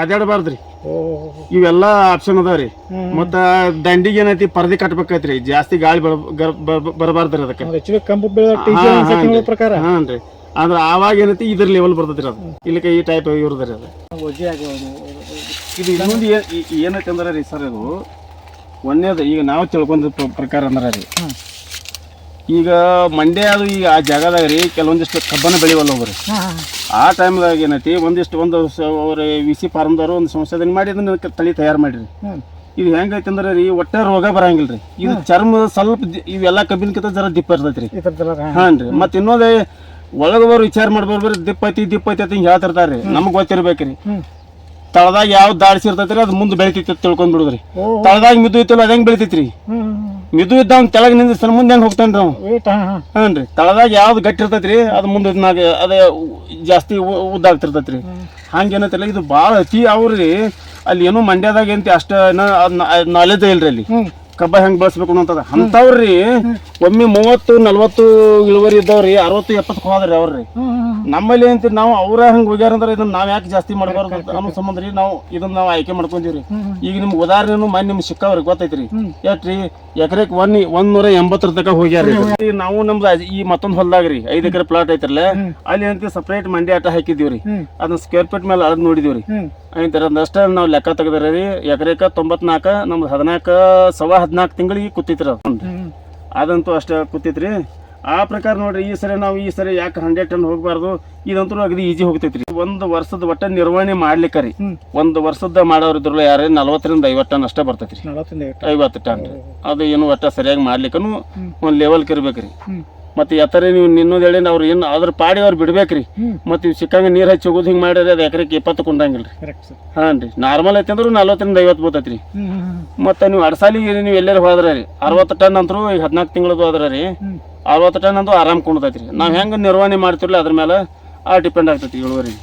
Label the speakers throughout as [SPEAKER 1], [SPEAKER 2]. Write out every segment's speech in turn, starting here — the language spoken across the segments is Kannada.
[SPEAKER 1] ಅದಾಡಬಾರ್ದ್ರಿ. ಇವೆಲ್ಲ ಆಪ್ಷನ್ ಅದಾವ್ರಿ. ಮತ್ತ ದಂಡಿಗೆ ಏನೈತಿ ಪರದಿ ಕಟ್ಬೇಕೈತ್ರಿ, ಜಾಸ್ತಿ ಗಾಳಿ ಬರಬಾರ್ದ್ರಿ ಅದಕ್ಕೆ. ಹಾನ್ರಿ, ಅಂದ್ರ ಆವಾಗ ಏನೈತಿ ಇದ್ರ ಲೆವೆಲ್ ಬರ್ತೈತ್ರಿ ಅದು. ಇಲ್ಲಿಕ್ಕೆ ಈ ಟೈಪ್ ಇವ್ರದ್ರಿ ಅದು. ಇದು ಇನ್ನೊಂದು ಏನೈತಿ ಅಂದ್ರೆ ರೀ ಸರ್, ಇದು ಒಂದೇದು ಈಗ ನಾವು ತಿಳ್ಕೊಂಡ ಪ್ರಕಾರ ಅಂದ್ರೆ ರೀ, ಈಗ ಮಂಡ್ಯ ಅದು ಈಗ ಆ ಜಾಗದಾಗ ರೀ ಕೆಲವೊಂದಿಷ್ಟು ಕಬ್ಬನ ಬೆಳಿವಲ್ಲ ಹೋಗ್ರಿ. ಆ ಟೈಮ್ದಾಗ ಏನೈತಿ ಒಂದು ಅವ್ರ ವಿಸಿ ಫಾರ್ಮ್ದವ್ರು ಒಂದು ಸಂಶೋಧನೆ ಮಾಡಿ ಅದನ್ನ ತಳಿ ತಯಾರು ಮಾಡಿರಿ. ಇದು ಹೆಂಗೈತಿ ಅಂದ್ರೆ ರೀ ಒಟ್ಟೆ ರೋಗ ಬರಂಗಿಲ್ರಿ. ಇದು ಚರ್ಮ ಸ್ವಲ್ಪ ಇವೆಲ್ಲ ಕಬ್ಬಿನಕಿಂತ ಜರ ದಿಪ್ಪ ಇರ್ತೈತ್ರಿ. ಹಾನ್ರಿ, ಮತ್ ಇನ್ನೊಂದೇ ಒಳಗವರು ವಿಚಾರ ಮಾಡ್ಬಾರ್ರಿ, ದಿಪ್ಪ ಐತಿ ಅಂತ ಹಿಂಗೆ ಹೇಳ್ತಿರ್ತಾರ್ರಿ. ನಮಗ್ ಗೊತ್ತಿರ್ಬೇಕ್ರಿ ತಳದಾಗ ಯಾವ್ದು ದಾಡ್ಸಿರ್ತೈತ್ರಿ ಅದು ಮುಂದೆ ಬೆಳಿತೈತಿ ತಿಳ್ಕೊಂಡ್ ಬಿಡುದ್ರಿ. ತಳದಾಗ ಮಿದು ಐತಲ್ಲ ಅದ ಹೆಂಗ್ ಬೆಳಿತೈತ್ರಿ, ಮಿದು ಇದ್ದ ಅವ್ನ ತೆಳಗ್ ನಿಂದಿಸ್ತಾನ ಮುಂದೆ ಹೆಂಗ್ ಹೋಗ್ತಾನ್ರಿ ನಾವು. ಹಾನ್ರಿ, ತಳದಾಗ ಯಾವ್ದು ಗಟ್ಟಿ ಇರ್ತೈತ್ರಿ ಅದು ಮುಂದೆ ಅದೇ ಜಾಸ್ತಿ ಉದ್ದಾಗ್ತಿರ್ತೈತ್ರಿ. ಹಂಗೇನೈತಿಲ್ಲ, ಇದು ಭಾಳ ಅತಿ ಅವ್ರಿ. ಅಲ್ಲಿ ಏನೋ ಮಂಡ್ಯದಾಗ ಏನಂತ ಅಷ್ಟ ನಾಲೆಜ್ ಇಲ್ರಿ ಅಲ್ಲಿ ಕಬ್ಬ ಹೆಂಗ್ ಬೆಳೆಸ್ಬೇಕು ಅನ್ನೋಂಥದ್ದು. ಅಂತವ್ರಿ ಒಮ್ಮೆ 30-40 ಇಳುವರಿ ಇದ್ದವ್ರಿ 60-70 ಹೋದ್ರಿ ಅವ್ರಿ. ನಮ್ಮಲ್ಲಿ ಏನಂತೀರಿ ನಾವು ಅವ್ರ ಹಂಗೆ ಹೋಗ್ಯಾರಂದ್ರೆ ಇದನ್ನ ನಾವ್ ಯಾಕೆ ಜಾಸ್ತಿ ಮಾಡಬಾರ್ದು ಅನ್ನೋ ಸಂಬಂಧ ರೀ ನಾವು ಇದನ್ನ ನಾವು ಆಯ್ಕೆ ಮಾಡ್ಕೊಂತೀವ್ರಿ. ಈಗ ನಿಮ್ಗೆ ಉದಾಹರಣೆನು ಮನೆ ನಿಮ್ಗೆ ಸಿಕ್ಕವ್ರಿಗೆ ಗೊತ್ತೈತ್ರಿ. ಎಷ್ಟ್ರಿ ಎಕರೆಕ್ 180 ತನಕ ಹೋಗ್ಯಾರಿ. ನಾವು ನಮ್ದು ಈ ಮತ್ತೊಂದು ಹೊಲ್ದಾಗ್ರಿ 5 ಎಕರೆ ಪ್ಲಾಟ್ ಐತ್ರಲ್ಲ, ಅಲ್ಲಿ ಏನಂತೀವಿ ಸಪ್ರೇಟ್ ಮಂಡಿ ಆಟ ಹಾಕಿದೀವ್ರಿ. ಅದನ್ನ ಸ್ಕ್ವೇರ್ ಫೀಟ್ ಮೇಲೆ ಅದ್ ನೋಡಿದೀವ್ರಿ. ಅಷ್ಟ ನಾವು ಲೆಕ್ಕ ತೆಗದ್ರಿ ಎಕರೆಕ 94, ನಮ್ದು 14 ತಿಂಗಳಿಗೆ ಕೂತಿತ್ರಿ ಅದಂತೂ ಅಷ್ಟ ಕೂತಿತ್ರಿ. ಆ ಪ್ರಕಾರ ನೋಡ್ರಿ ಈ ಸರಿ ಯಾಕೆ 100 ಟನ್ ಹೋಗ್ಬಾರ್ದು, ಇದಂತೂ ಅಗದಿ ಈಜಿ ಹೋಗ್ತೈತ್ರಿ. ಒಂದು ವರ್ಷದ ಒಟ್ಟ ನಿರ್ವಹಣೆ ಮಾಡ್ಲಿಕ್ಕರಿ ಒಂದು ವರ್ಷದ ಮಾಡೋರಿದ್ರಲ್ಲ ಯಾರೇ 40-50 ಟನ್ ಅಷ್ಟೇ ಬರ್ತೈತ್ರಿ. 50 ಟನ್ ರೀ ಅದು ಏನು ಒಟ್ಟ ಸರಿಯಾಗಿ ಮಾಡ್ಲಿಕ್ಕನು ಒಂದ್ ಲೆವೆಲ್ ಇರ್ಬೇಕ್ರಿ. ಮತ್ತೆ ಎತ್ತರ ನೀವು ನಿನ್ನೋದು ಹೇಳಿ ಅವ್ರು ಏನು ಅದ್ರ ಪಾಡಿ ಅವ್ರು ಬಿಡ್ಬೇಕ್ರಿ. ಮತ್ತೆ ಇವ್ ಸಿಕ್ಕಂಗ ನೀರ್ ಹಚ್ಚಿ ಹೋಗೋದು ಹಿಂಗ್ ಮಾಡಿದ್ರೆ ಅದು ಎಕರೆಗೆ 20 ಕುಂಡಂಗಿಲ್ರಿ. ಹಾನ್ರಿ, ನಾರ್ಮಲ್ ಐತಿ ಅಂದ್ರು 40-50 ಬರ್ತೈತ್ರಿ. ಮತ್ತೆ ನೀವು ಅಡಸಾಲಿಗೆ ನೀವು ಎಲ್ಲರೂ ಹೋದ್ರಿ 60 ಟನ್ ಅಂತರೂ ಈಗ 14 ತಿಂಗಳದ್ದು ಹೋದ್ರಿ 60 ಟನ್ ಅಂತೂ ಆರಾಮ್ ಕುಂಡತೈತ್ರಿ. ನಾವ್ ಹೆಂಗ ನಿರ್ವಹಣೆ ಮಾಡ್ತಿರ್ಲಿ ಅದ್ರ ಮೇಲೆ ಡಿಪೆಂಡ್ ಆಗ್ತೈತಿ ಇಳುವರಿ.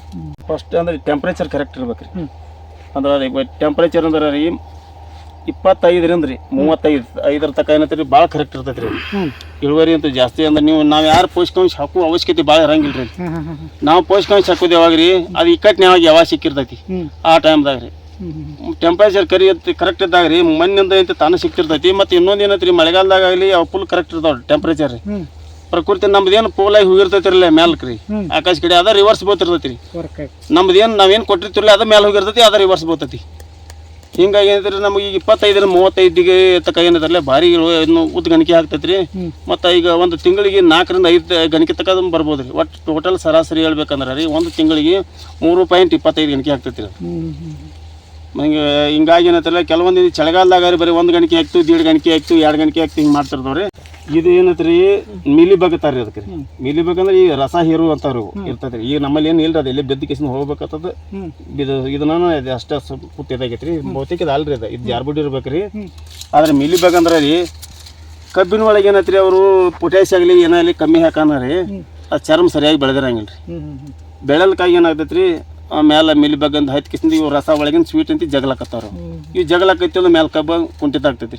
[SPEAKER 1] ಫಸ್ಟ್ ಅಂದ್ರೆ ಟೆಂಪ್ರೇಚರ್ ಕರೆಕ್ಟ್ ಇರ್ಬೇಕ್ರಿ. ಅಂದ್ರೆ ಟೆಂಪ್ರೇಚರ್ ಅಂದ್ರೆ ರೀ 25 ರೀ 35 ತನಕ ಏನೈತ್ರಿ ಭಾಳ ಕರೆಕ್ಟ್ ಇರ್ತೈತ್ರಿ. ಇಳುವರಿ ಅಂತೂ ಜಾಸ್ತಿ ಅಂದ್ರೆ ನಾವ್ ಯಾರು ಪೋಷಕಾಂಶ ಹಾಕುವ ಅವಶ್ಯಕತೆ ಭಾಳ ಇರಂಗಿಲ್ರಿ. ನಾವು ಪೋಷಕಾಂಶ ಹಾಕೋದು ಯಾವಾಗ್ರಿ ಅದು ಇಕ್ಕಟ್ಟಿನ ಯಾವಾಗ ಸಿಕ್ಕಿರ್ತೈತಿ ಆ ಟೈಮ್ದಾಗ ರೀ. ಟೆಂಪ್ರೇಚರ್ ಕರೆಕ್ಟ್ ಇದ್ದಾಗ ರೀ ಮಣ್ಣಿಂದ ಐತಿ ತಾನು ಸಿಕ್ತಿರ್ತೈತಿ. ಮತ್ತೆ ಇನ್ನೊಂದು ಏನೈತ್ರಿ ಮಳೆಗಾಲದಾಗ ಆಗಲಿ ಅವು ಫುಲ್ ಕರೆಕ್ಟ್ ಇರ್ತಾವ್ರಿ ಟೆಂಪ್ರೇಚರ್ ರೀ. ಪ್ರಕೃತಿ ನಮ್ದೇನು ಪೋಲಾಗಿ ಹೋಗಿರ್ತೈತಿರಲ್ಲ ಮ್ಯಾಲ್ಕ್ ರೀ ಆಕಾಶ ಕಡೆ ಅದ ರಿವರ್ಸ್ ಬೋತಿರ್ತೈತಿ. ನಮ್ದೇನು ನಾವೇನು ಕೊಟ್ಟಿರ್ತಿರ್ಲಿ ಅದ ಮ್ಯಾಲ ಹೋಗಿರ್ತೈತಿ ಅದ ರಿವರ್ಸ್ ಬೋತೈತಿ. ಹಿಂಗಾಗಿ ಏನೈತ್ರಿ ನಮಗೆ ಈಗ 25-35 ತನಕ ಏನೈತ್ರಲ್ಲ ಭಾರಿ ಉದ್ದ ಗಣಿಕೆ ಆಗ್ತೈತ್ರಿ. ಮತ್ತು ಈಗ ಒಂದು ತಿಂಗಳಿಗೆ 4-5 ಗಣಿಕೆ ತನಕ ಬರ್ಬೋದ್ರಿ. ಒಟ್ಟು ಟೋಟಲ್ ಸರಾಸರಿ ಹೇಳ್ಬೇಕಂದ್ರೆ ರೀ ಒಂದು ತಿಂಗಳಿಗೆ 3.25 ಗಣಿಕೆ ಆಗ್ತೈತ್ರಿ. ಹಿಂಗಾಗಿ ಏನೈತಲ್ಲ ಕೆಲವೊಂದು ಚಳಿಗಾಲದಾಗ ಬರೀ 1 ಗಣಿಕೆ ಹಾಕ್ತು 1.5 ಗಣಿಕೆ ಹಾಕ್ತು 2 ಗಣಿಕೆ ಹಾಕ್ತು ಹಿಂಗೆ ಮಾಡ್ತಿರ್ದವ್ರಿ. ಇದು ಏನೈತ್ರಿ ಮಿಲಿ ಬಗ್ತಾರ್ರಿ ಅದಕ್ಕೆ ರೀ. ಮಿಲಿ ಬಗ್ ಅಂದ್ರೆ ಈ ರಸ ಹೀರು ಅಂತವ್ರು ಇರ್ತೈತ್ರಿ. ಈಗ ನಮ್ಮಲ್ಲಿ ಏನು ಇಲ್ರಿ ಅದು ಎಲ್ಲಿ ಬೆದ್ದ ಕಿಸಿನ ಹೋಗ್ಬೇಕತ್ತದ ಇದನ್ನ ಅಷ್ಟ ಪುಟ್ಟಿದಾಗೈತ್ರಿ. ಬಹುತೇಕ ಇದು ಅಲ್ರಿ ಇದು ಜಾರ್ಬುಡ್ ಇರ್ಬೇಕ್ರಿ. ಆದ್ರೆ ಮಿಲಿ ಬಗ್ ಅಂದ್ರೆ ರೀ ಕಬ್ಬಿನ ಒಳಗೆ ಏನೈತ್ರಿ ಅವರು ಪೊಟ್ಯಾಶ್ ಆಗಲಿ ಏನಾಗಲಿ ಕಮ್ಮಿ ಹಾಕನ ರೀ ಅದು ಚರ್ಮ ಸರಿಯಾಗಿ ಬೆಳೆದಿರಂಗಿಲ್ರಿ. ಬೆಳೆಲ್ಕಾಗಿ ಏನಾಗ್ತೈತ್ರಿ ಮ್ಯಾಲ ಮಿಲಿ ಬಗ್ ಅಂತ ಹತ್ತಿ ಕಿಸಿಂದ ಇವು ರಸ ಒಳಗಿನ ಸ್ವೀಟ್ ಅಂತ ಜಗಳಕತ್ತಾವ್ರು. ಇವು ಜಗಳಕೈತಿ ಅಂದ್ರೆ ಮ್ಯಾಲ ಕಬ್ಬ ಕುಂಠಿತ ಆಗ್ತೈತಿ.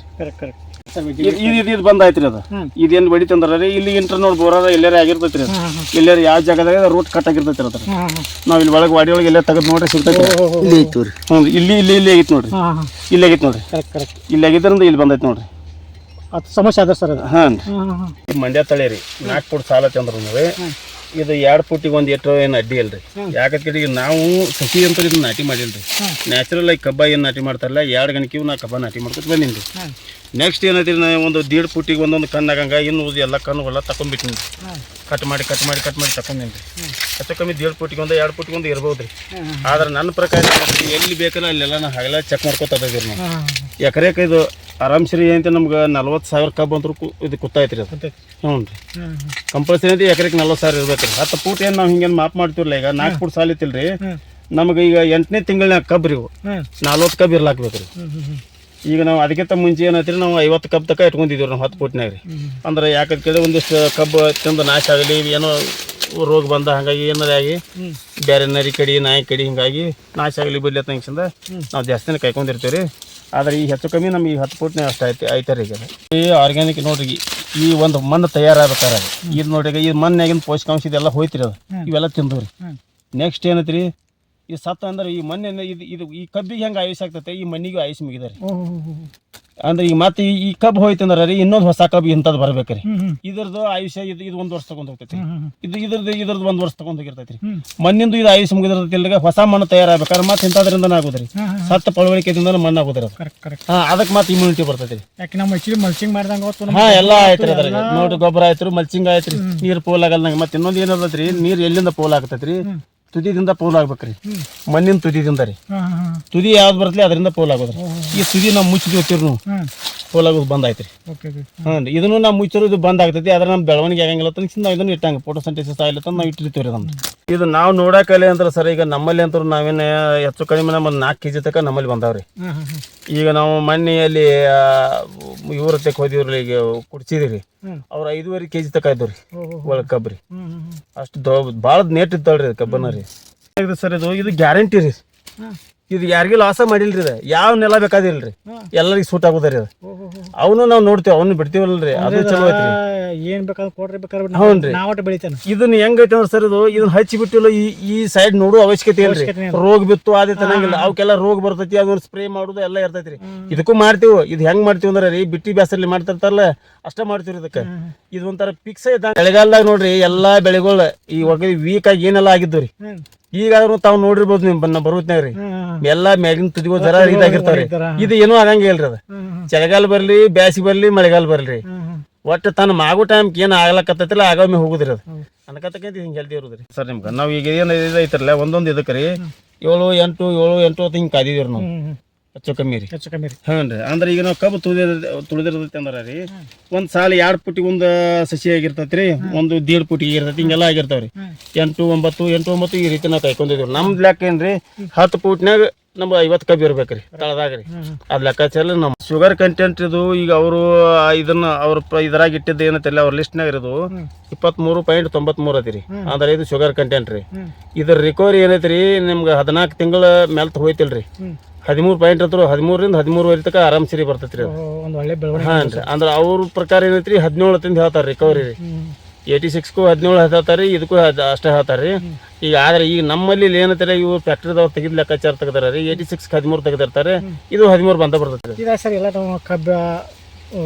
[SPEAKER 1] ಇದು ಬಂದಾಯ್ತ್ರಿ ಅದು ಇದೇನು ಬಡಿತಂದ್ರ ರೀ ಇಲ್ಲಿ ಇಂಟರ್ನೋಡ್ ಬೋರ ಎಲ್ಲಾರ ಆಗಿರ್ತೈತ್ರಿ. ಎಲ್ಲಾರ ಯಾವ ಜಾಗದಾಗ ರೂಟ್ ಕಟ್ ಆಗಿರ್ತೈತಿ ಅದ್ರ ನಾವ್ ಇಲ್ಲಿ ಒಳಗೆ ವಾಡಿ ಒಳಗೆ ಎಲ್ಲ ತೆಗೆದು ನೋಡ್ರಿ ಸಿಗ್ತೈತಿ. ಇಲ್ಲಿ ಆಗೈತಿ ನೋಡ್ರಿ, ಇಲ್ಲಿ ಆಗೈತಿ ನೋಡ್ರಿ, ಇಲ್ಲಿ ಆಗಿದ್ರಿಂದ ಇಲ್ಲಿ ಬಂದೈತಿ ನೋಡ್ರಿ.
[SPEAKER 2] ಸಮಸ್ಯೆ ಅದ ಸರ್.
[SPEAKER 1] ಮಂಡ್ಯ ತಳಿ ರೀ 4 ಫುಟ್ ಸಾಲ ಚಂದ್ರ ಇದು 2 ಫುಟಿಗೆ 1 ಎಟ್ರ ಏನು ಅಡ್ಡಿ ಅಲ್ರಿ. ಯಾಕಂದ್ರೆ ಈಗ ನಾವು ಸಸಿ ಅಂತ ಇದನ್ನ ನಾಟಿ ಮಾಡಿಲ್ರಿ. ನ್ಯಾಚುರಲ್ ಆಗಿ ಕಬ್ಬ ಏನು ನಾಟಿ ಮಾಡ್ತಾರಲ್ಲ 2 ಗಣಿಕೆ ನಾ ಕಬ್ಬ ನಾಟಿ ಮಾಡ್ಕೊತ ಬಂದೀನಿ. ನೆಕ್ಸ್ಟ್ ಏನೈತಿ ನಾ ಒಂದು 1.5 ಫುಟಿಗೆ ಒಂದೊಂದು ಕಣ್ಣಾಗಂಗ ಇನ್ನು ಎಲ್ಲ ಕಣ್ಣುಗಳ ತಕೊಂಡ್ಬಿಟ್ಟಿನಿ. ಕಟ್ ಮಾಡಿ ತಕೊಂಡೇನಿ. ಹೆಚ್ಚು ಕಮ್ಮಿ 1.5 ಫುಟಿಗೆ 2 ಫುಟಿಗೆ ಇರ್ಬೋದು ರೀ. ಆದ್ರೆ ನನ್ನ ಪ್ರಕಾರ ಎಲ್ಲಿ ಬೇಕಲ್ಲ ಅಲ್ಲೆಲ್ಲ ನಾ ಹಾಗೆಲ್ಲ ಚೆಕ್ ಮಾಡ್ಕೊತದೀವಿ ನಾವು. ಎಕರೆಗೆ ಇದು ಆರಾಮ್ಸರಿ ಅಂತ ನಮ್ಗೆ 40,000 ಕಬ್ಬು ಅಂತೂ ಇದು ಕೂತಾಯ್ತ್ರಿ ಅದು. ಹ್ಞೂ ರೀ ಕಂಪಲ್ಸರಿ ಐತಿ ಎಕರೆಗೆ 40,000 ಇರ್ಬೇಕು ರೀ. 10 ಫುಟ್ ಏನು ನಾವು ಹಿಂಗೇನು ಮಾಪ್ ಮಾಡ್ತಿರ್ಲ. ಈಗ 4 ಫುಟ್ ಸಾಲ ಇತ್ತಿಲ್ರಿ ನಮಗೆ ಈಗ 8ನೇ ತಿಂಗಳನ್ಯಾಗ ಕಬ್ಬು ರೀ 40 ಕಬ್ಬು ಇರ್ಲಾಕ್ಬೇಕು ರೀ. ಈಗ ನಾವು ಅದಕ್ಕಿಂತ ಮುಂಚೆ ಏನೈತ್ರಿ ನಾವು 50 ಕಬ್ಬು ತನಕ ಇಟ್ಕೊಂಡಿದ್ದೀವಿ ನಾವು 10 ಫುಟ್ನಾಗ ರೀ. ಅಂದ್ರೆ ಯಾಕಂತ ಕೇಳಿದ್ರೆ ಒಂದಿಷ್ಟು ಕಬ್ಬು ತಿಂದು ನಾಶ ಆಗಲಿ ಏನೋ ರೋಗ ಬಂದ ಹಾಗಾಗಿ ಏನಾರ ಆಗಿ ಬೇರೆ ನರಿ ಕಡಿ ನಾಯಿ ಕಡಿ ಹಿಂಗಾಗಿ ನಾಶ ಆಗಲಿ ಬಿಡ್ಲಿ ಅಂತ ಹಿಂಗಿಂದ ನಾವು ಜಾಸ್ತಿನೇ ಕಾಯ್ಕೊಂಡಿರ್ತೀವಿ ರೀ. ಆದ್ರೆ ಈ ಹೆಚ್ಚು ಕಮ್ಮಿ ನಮ್ಗೆ 10 ಫುಟ್ನೇ ಅಷ್ಟು ಐತಾರೆ. ಈಗ ಈ ಆರ್ಗ್ಯಾನಿಕ್ ನೋಡ್ರಿ ಈ ಒಂದು ಮಣ್ಣು ತಯಾರಾಗಬೇಕಾರೆ ಇದು ನೋಡ್ರಿ ಈ ಮಣ್ಣಾಗಿನ ಪೋಷಕಾಂಶ ಇದೆಲ್ಲ ಹೋಯ್ತಿರಿ ಅದು ಇವೆಲ್ಲ ತಿಂದವ್ರಿ. ನೆಕ್ಸ್ಟ್ ಏನೈತ್ರಿ ಈ ಸತ್ತ ಅಂದ್ರೆ ಈ ಮಣ್ಣಿನ ಇದು ಈ ಕಬ್ಬಿಗೆ ಹೆಂಗೆ ಆಯುಷ್ ಆಗ್ತೈತೆ ಈ ಮಣ್ಣಿಗೂ ಆಯುಷ್ ಮುಗಿದಾರೆ. ಅಂದ್ರೆ ಈಗ ಮತ್ತೆ ಈ ಕಬ್ಬು ಹೋಯ್ತಂದ್ರ ರೀ ಇನ್ನೊಂದು ಹೊಸ ಕಬ್ಬು ಇಂಥದ್ದು ಬರ್ಬೇಕ್ರಿ. ಇದ್ರದ್ದು ಆಯುಷ್ಯ ಇದು 1 ವರ್ಷ ತಗೊಂಡ್ ಹೋಗ್ತೈತಿ. ಇದ್ರದ್ದು 1 ವರ್ಷ ತಗೊಂಡ್ ಹೋಗಿರ್ತೈತಿ. ಮಣ್ಣಿಂದು ಇದು ಆಯುಷ್ ಮುಗಿದಿರ್ತೈತಿ. ಹೊಸ ಮಣ್ಣು ತಯಾರಾಗ್ಬೇಕಾದ್ರೆ ಮತ್ತೆ ಇಂಥದ್ರಿಂದ ಆಗೋದ್ರಿ. ಸತ್ತ ಪಳವಳಿಕೆದಿಂದ ಮಣ್ಣು ಆಗೋದ್ರಿ. ಅದಕ್ಕೆ ಮತ್ತೆ ಇಮ್ಯುನಿಟಿ ಬರ್ತೈತಿ.
[SPEAKER 2] ಮಲ್ಚಿಂಗ್ ಮಾಡಿದಂಗ
[SPEAKER 1] ಎಲ್ಲ ಆಯ್ತ್ರಿ. ಅದ್ರಾಗ ನೋಡ್ರಿ ಗೊಬ್ಬರ ಆಯ್ತ್ರಿ, ಮಲ್ಚಿಂಗ್ ಆಯ್ತ್ರಿ, ನೀರ್ ಪೋಲ್ ಆಗಲ್ದಂಗ. ಮತ್ತೆ ಇನ್ನೊಂದು ಏನಾದ್ರಿ ನೀರ್ ಎಲ್ಲಿಂದ ಪೋಲ್ ಆಗ್ತೈತ್ರಿ? ತುದಿದಿಂದ ಪೋಲ್ ಆಗ್ಬೇಕ್ರಿ. ಮಣ್ಣಿನ ತುದಿದಿಂದ ರೀ. ತುದಿ ಯಾವ್ದು ಬರ್ತಲಿ ಅದರಿಂದ ಪೋಲ್ ಆಗೋದ್ರಿ. ಈ ತುದಿ ನಾವು ಮುಚ್ಚಿದ್ವಿ ನಾವು ಪೋಲ್ ಆಗೋದು ಬಂದ್ ಆಯ್ತ್ರಿ. ಇದನ್ನು ನಾವು ಮುಚ್ಚಿರೋದು ಬಂದ್ ಆಗ್ತೈತಿ. ಅದ್ರ ನಮ್ ಬೆಳವಣಿಗೆ ಆಗಂಗಿಲ್ಲ ನಾವು ಇದನ್ನು ಇಟ್ಟಂಗ ಫೋಟೋಸಿಂಥೆಸಿಸ್ ಆಗಿಲ್ಲ ನಾವು ಇಟ್ಟಿರ್ತೀವಿ. ಇದು ನಾವು ನೋಡಕಲೆ ಅಂದ್ರೆ ಸರ್ ಈಗ ನಮ್ಮಲ್ಲಿ ಅಂತ ನಾವೇನು ಹೆಚ್ಚು ಕಡಿಮೆ ನಮ್ಮಲ್ಲಿ 4 kg ತನಕ ನಮ್ಮಲ್ಲಿ ಬಂದಾವ್ರಿ. ಈಗ ನಾವು ಮಣ್ಣಿಯಲ್ಲಿ ಇವ್ರ ತೆಕ್ ಹೋದಿವ್ರಿ, ಈಗ ಕುಡ್ಸಿದ್ರಿ, ಅವ್ರ 5.5 kg ತನಕ ಇದ್ದವ್ರಿ ಒಳಗೆ ಕಬ್ರಿ. ಅಷ್ಟು ಭಾಳ ನೇಟ್ ಇದ್ದಾಳ್ರಿ ಕಬ್ಬನ ರೀ. ಸರ್ ಇದು ಗ್ಯಾರಂಟಿ ರೀ. ಇದು ಯಾರಿಗೂ ಲಾಸ ಮಾಡಿಲ್ರಿ. ಇದು ಯಾವ ನೆಲ ಬೇಕಾದಿಲ್ರಿ, ಎಲ್ಲರಿಗೂ ಸೂಟ್ ಆಗೋದ್ರಿ. ಅದು ಅವನು ನಾವು ನೋಡ್ತೇವೆ, ಅವನು ಬಿಡ್ತೀವಲ್ರಿ. ಅದು ಚಲೋ ಐತ್ರಿ.
[SPEAKER 2] ಏನ್ ಬೇಕಾದ್ರೆ ಕೊಡ್ರಿ ಬೇಕಾದ್ರೆ
[SPEAKER 1] ಹೌನ್ರಿ.
[SPEAKER 2] ನಾವಟ್ಟು ಬೆಳಿತಾನೆ. ಇದನ್ನ
[SPEAKER 1] ಹೆಂಗೈತೆ ಅಂದ್ರೆ ಸರ್ ಇದನ್ನ ಹಚ್ಚಿ ಬಿಟ್ಟಿಲ್ಲ. ಈ ಸೈಡ್ ನೋಡುವ ಅವಶ್ಯಕತೆ ಇಲ್ರಿ. ರೋಗ ಬಿತ್ತು ಅದೇ ತನಗಿಲ್ಲ. ಅವಕ್ಕೆಲ್ಲ ರೋಗ ಬರ್ತೈತಿ. ಅದನ್ನ ಸ್ಪ್ರೇ ಮಾಡುದು ಎಲ್ಲ ಇರ್ತೈತ್ರಿ. ಇದಕ್ಕೂ ಮಾಡ್ತೀವಿ. ಇದು ಹೆಂಗ್ ಮಾಡ್ತೀವಿ ಅಂದ್ರೆ ರೀ ಬಿಟ್ಟಿ ಬ್ಯಾಸಲ್ಲಿ ಮಾಡ್ತಿರ್ತಾರಲ್ಲ ಅಷ್ಟ ಮಾಡ್ತೀವಿ. ಇದಕ್ಕೆ ಇದು ಒಂಥರ ಫಿಕ್ಸ್ ಐತ. ಬೆಳೆಗಾಲದಾಗ ನೋಡ್ರಿ ಎಲ್ಲಾ ಬೆಳೆಗಳು ಈ ಒಳಗೆ ವೀಕ್ ಆಗಿ ಏನೆಲ್ಲ ಆಗಿದ್ದು ರೀ. ಈಗಾದ್ರೂ ತಾವ್ ನೋಡಿರ್ಬೋದು ನಿಮ್ ಬರುತ್ನಾಗ ರೀ. ಎಲ್ಲಾ ಮ್ಯಾಗಿನ ತುದಿಗಳು ಜರ ಇದಾಗಿರ್ತಾವ್ರಿ. ಇದು ಏನೂ ಆಗಂಗಿಲ್ಲ ರೀ. ಅದು ಚಳಿಗಾಲ ಬರ್ಲಿ, ಬ್ಯಾಸಿಗೆ ಬರ್ಲಿ, ಮಳೆಗಾಲ ಬರ್ಲಿ, ಒಟ್ಟು ತನ್ನ ಮಾಗೋ ಟೈಮ್ ಏನ್ ಆಗ್ಲಕತ್ತೈತಿಲ್ಲ ಆಗಾಮಿ ಹೋಗುದ್ರಿ. ಅದು ಅನ್ಕತಕ್ಕಂತ ಹಿಂಗೆ ಹೆಲ್ದಿ ಇರೋದ್ರಿ ಸರ್. ನಿಮ್ಗೆ ನಾವ್ ಈಗ ಏನ್ ಐತ್ರಲ್ಲ ಒಂದೊಂದು ಇದಕ್ಕೆ ರೀ 7, 8 ಹೊತ್ತು ಹಿಂಗೆ ಕಾದಿದ್ರಿ ನಾವು ಹೆಚ್ಚು ಕಮ್ಮಿ ರೀ. ಹ್ಞೂ ರೀ. ಅಂದ್ರೆ ಈಗ ನಾವು ಕಬ್ಬು ತುಳಿದಿರ್ತೈತಿ ಅಂದ್ರೆ ರೀ ಒಂದ್ ಸಾಲ 2 ಫುಟಿಗೆ ಒಂದು ಸಸಿ ಆಗಿರ್ತೈತಿ ರೀ, ಒಂದು 1.5 ಫುಟಿಗೆ ಇರ್ತೈತಿ. ಹಿಂಗೆಲ್ಲ ಆಗಿರ್ತಾವ್ರಿ. 8, 9 ಈ ರೀತಿ ನಾವು ಕಾಯ್ಕೊಂಡಿದ್ವಿ. ನಮ್ದು ಲೆಕ್ಕ ಏನ್ರಿ 10 ಫುಟ್ನಾಗ ನಮ್ಗೆ 50 ಕಬ್ಬು ಇರ್ಬೇಕ್ರಿ ತಳದಾಗ್ರಿ. ಅದ್ ಲೆಕ್ಕಾಚಾರ ನಮ್ ಶುಗರ್ ಕಂಟೆಂಟ್ ಇದು. ಈಗ ಅವರು ಇದನ್ನ ಇದ್ರಾಗ ಇಟ್ಟಿದ್ದು ಏನೈತಿಲ್ಲ ಅವ್ರ ಲಿಸ್ಟ್ನಾಗ ಇರೋದು 23.93 ಐತಿ ರೀ. ಅಂದ್ರೆ ಇದು ಶುಗರ್ ಕಂಟೆಂಟ್ ರೀ. ಇದ್ರ ರಿಕವರಿ ಏನೈತ್ರಿ ನಿಮ್ಗೆ 14 ತಿಂಗಳ ಮೆಲ್ತ್ ಹೋಯ್ತಿಲ್ರಿ. 13 ಪಾಯಿಂಟ್ ಹತ್ರ 13ರಿಂದ 13.5 ತನಕ ಆರಾಮ್ ಸಿರಿ ಬರ್ತೈತ್ರಿ. ಹಾನ್ ರೀ. ಅಂದ್ರೆ ಅವ್ರ ಪ್ರಕಾರ ಏನೈತ್ರಿ 17 ತಿಂದ ಹೇಳ್ತಾರ ರಿಕವರಿ ರೀ. 86ಗೂ 17 ಹೇಳ್ತಾರ, ಇದಕ್ಕೂ ಅಷ್ಟೇ ಹೇಳ್ತಾರ್ರಿ. ಈಗ ಆದ್ರೆ ಈಗ ನಮ್ಮಲ್ಲಿ ಏನಂತಾರೆ ಇವ್ರು ಫ್ಯಾಕ್ಟ್ರಿದವ್ರು ತೆಗಿದ್ ಲೆಕ್ಕಾಚಾರ ತೆಗ್ದಾರ ರೀ. 86 13 ತೆಗ್ದಿರ್ತಾರೆ. ಇದು 13 ಬಂದ ಬರ್ತೈತ್ರಿ.
[SPEAKER 2] ಸರ್ ಎಲ್ಲ ಕಬ್ಬ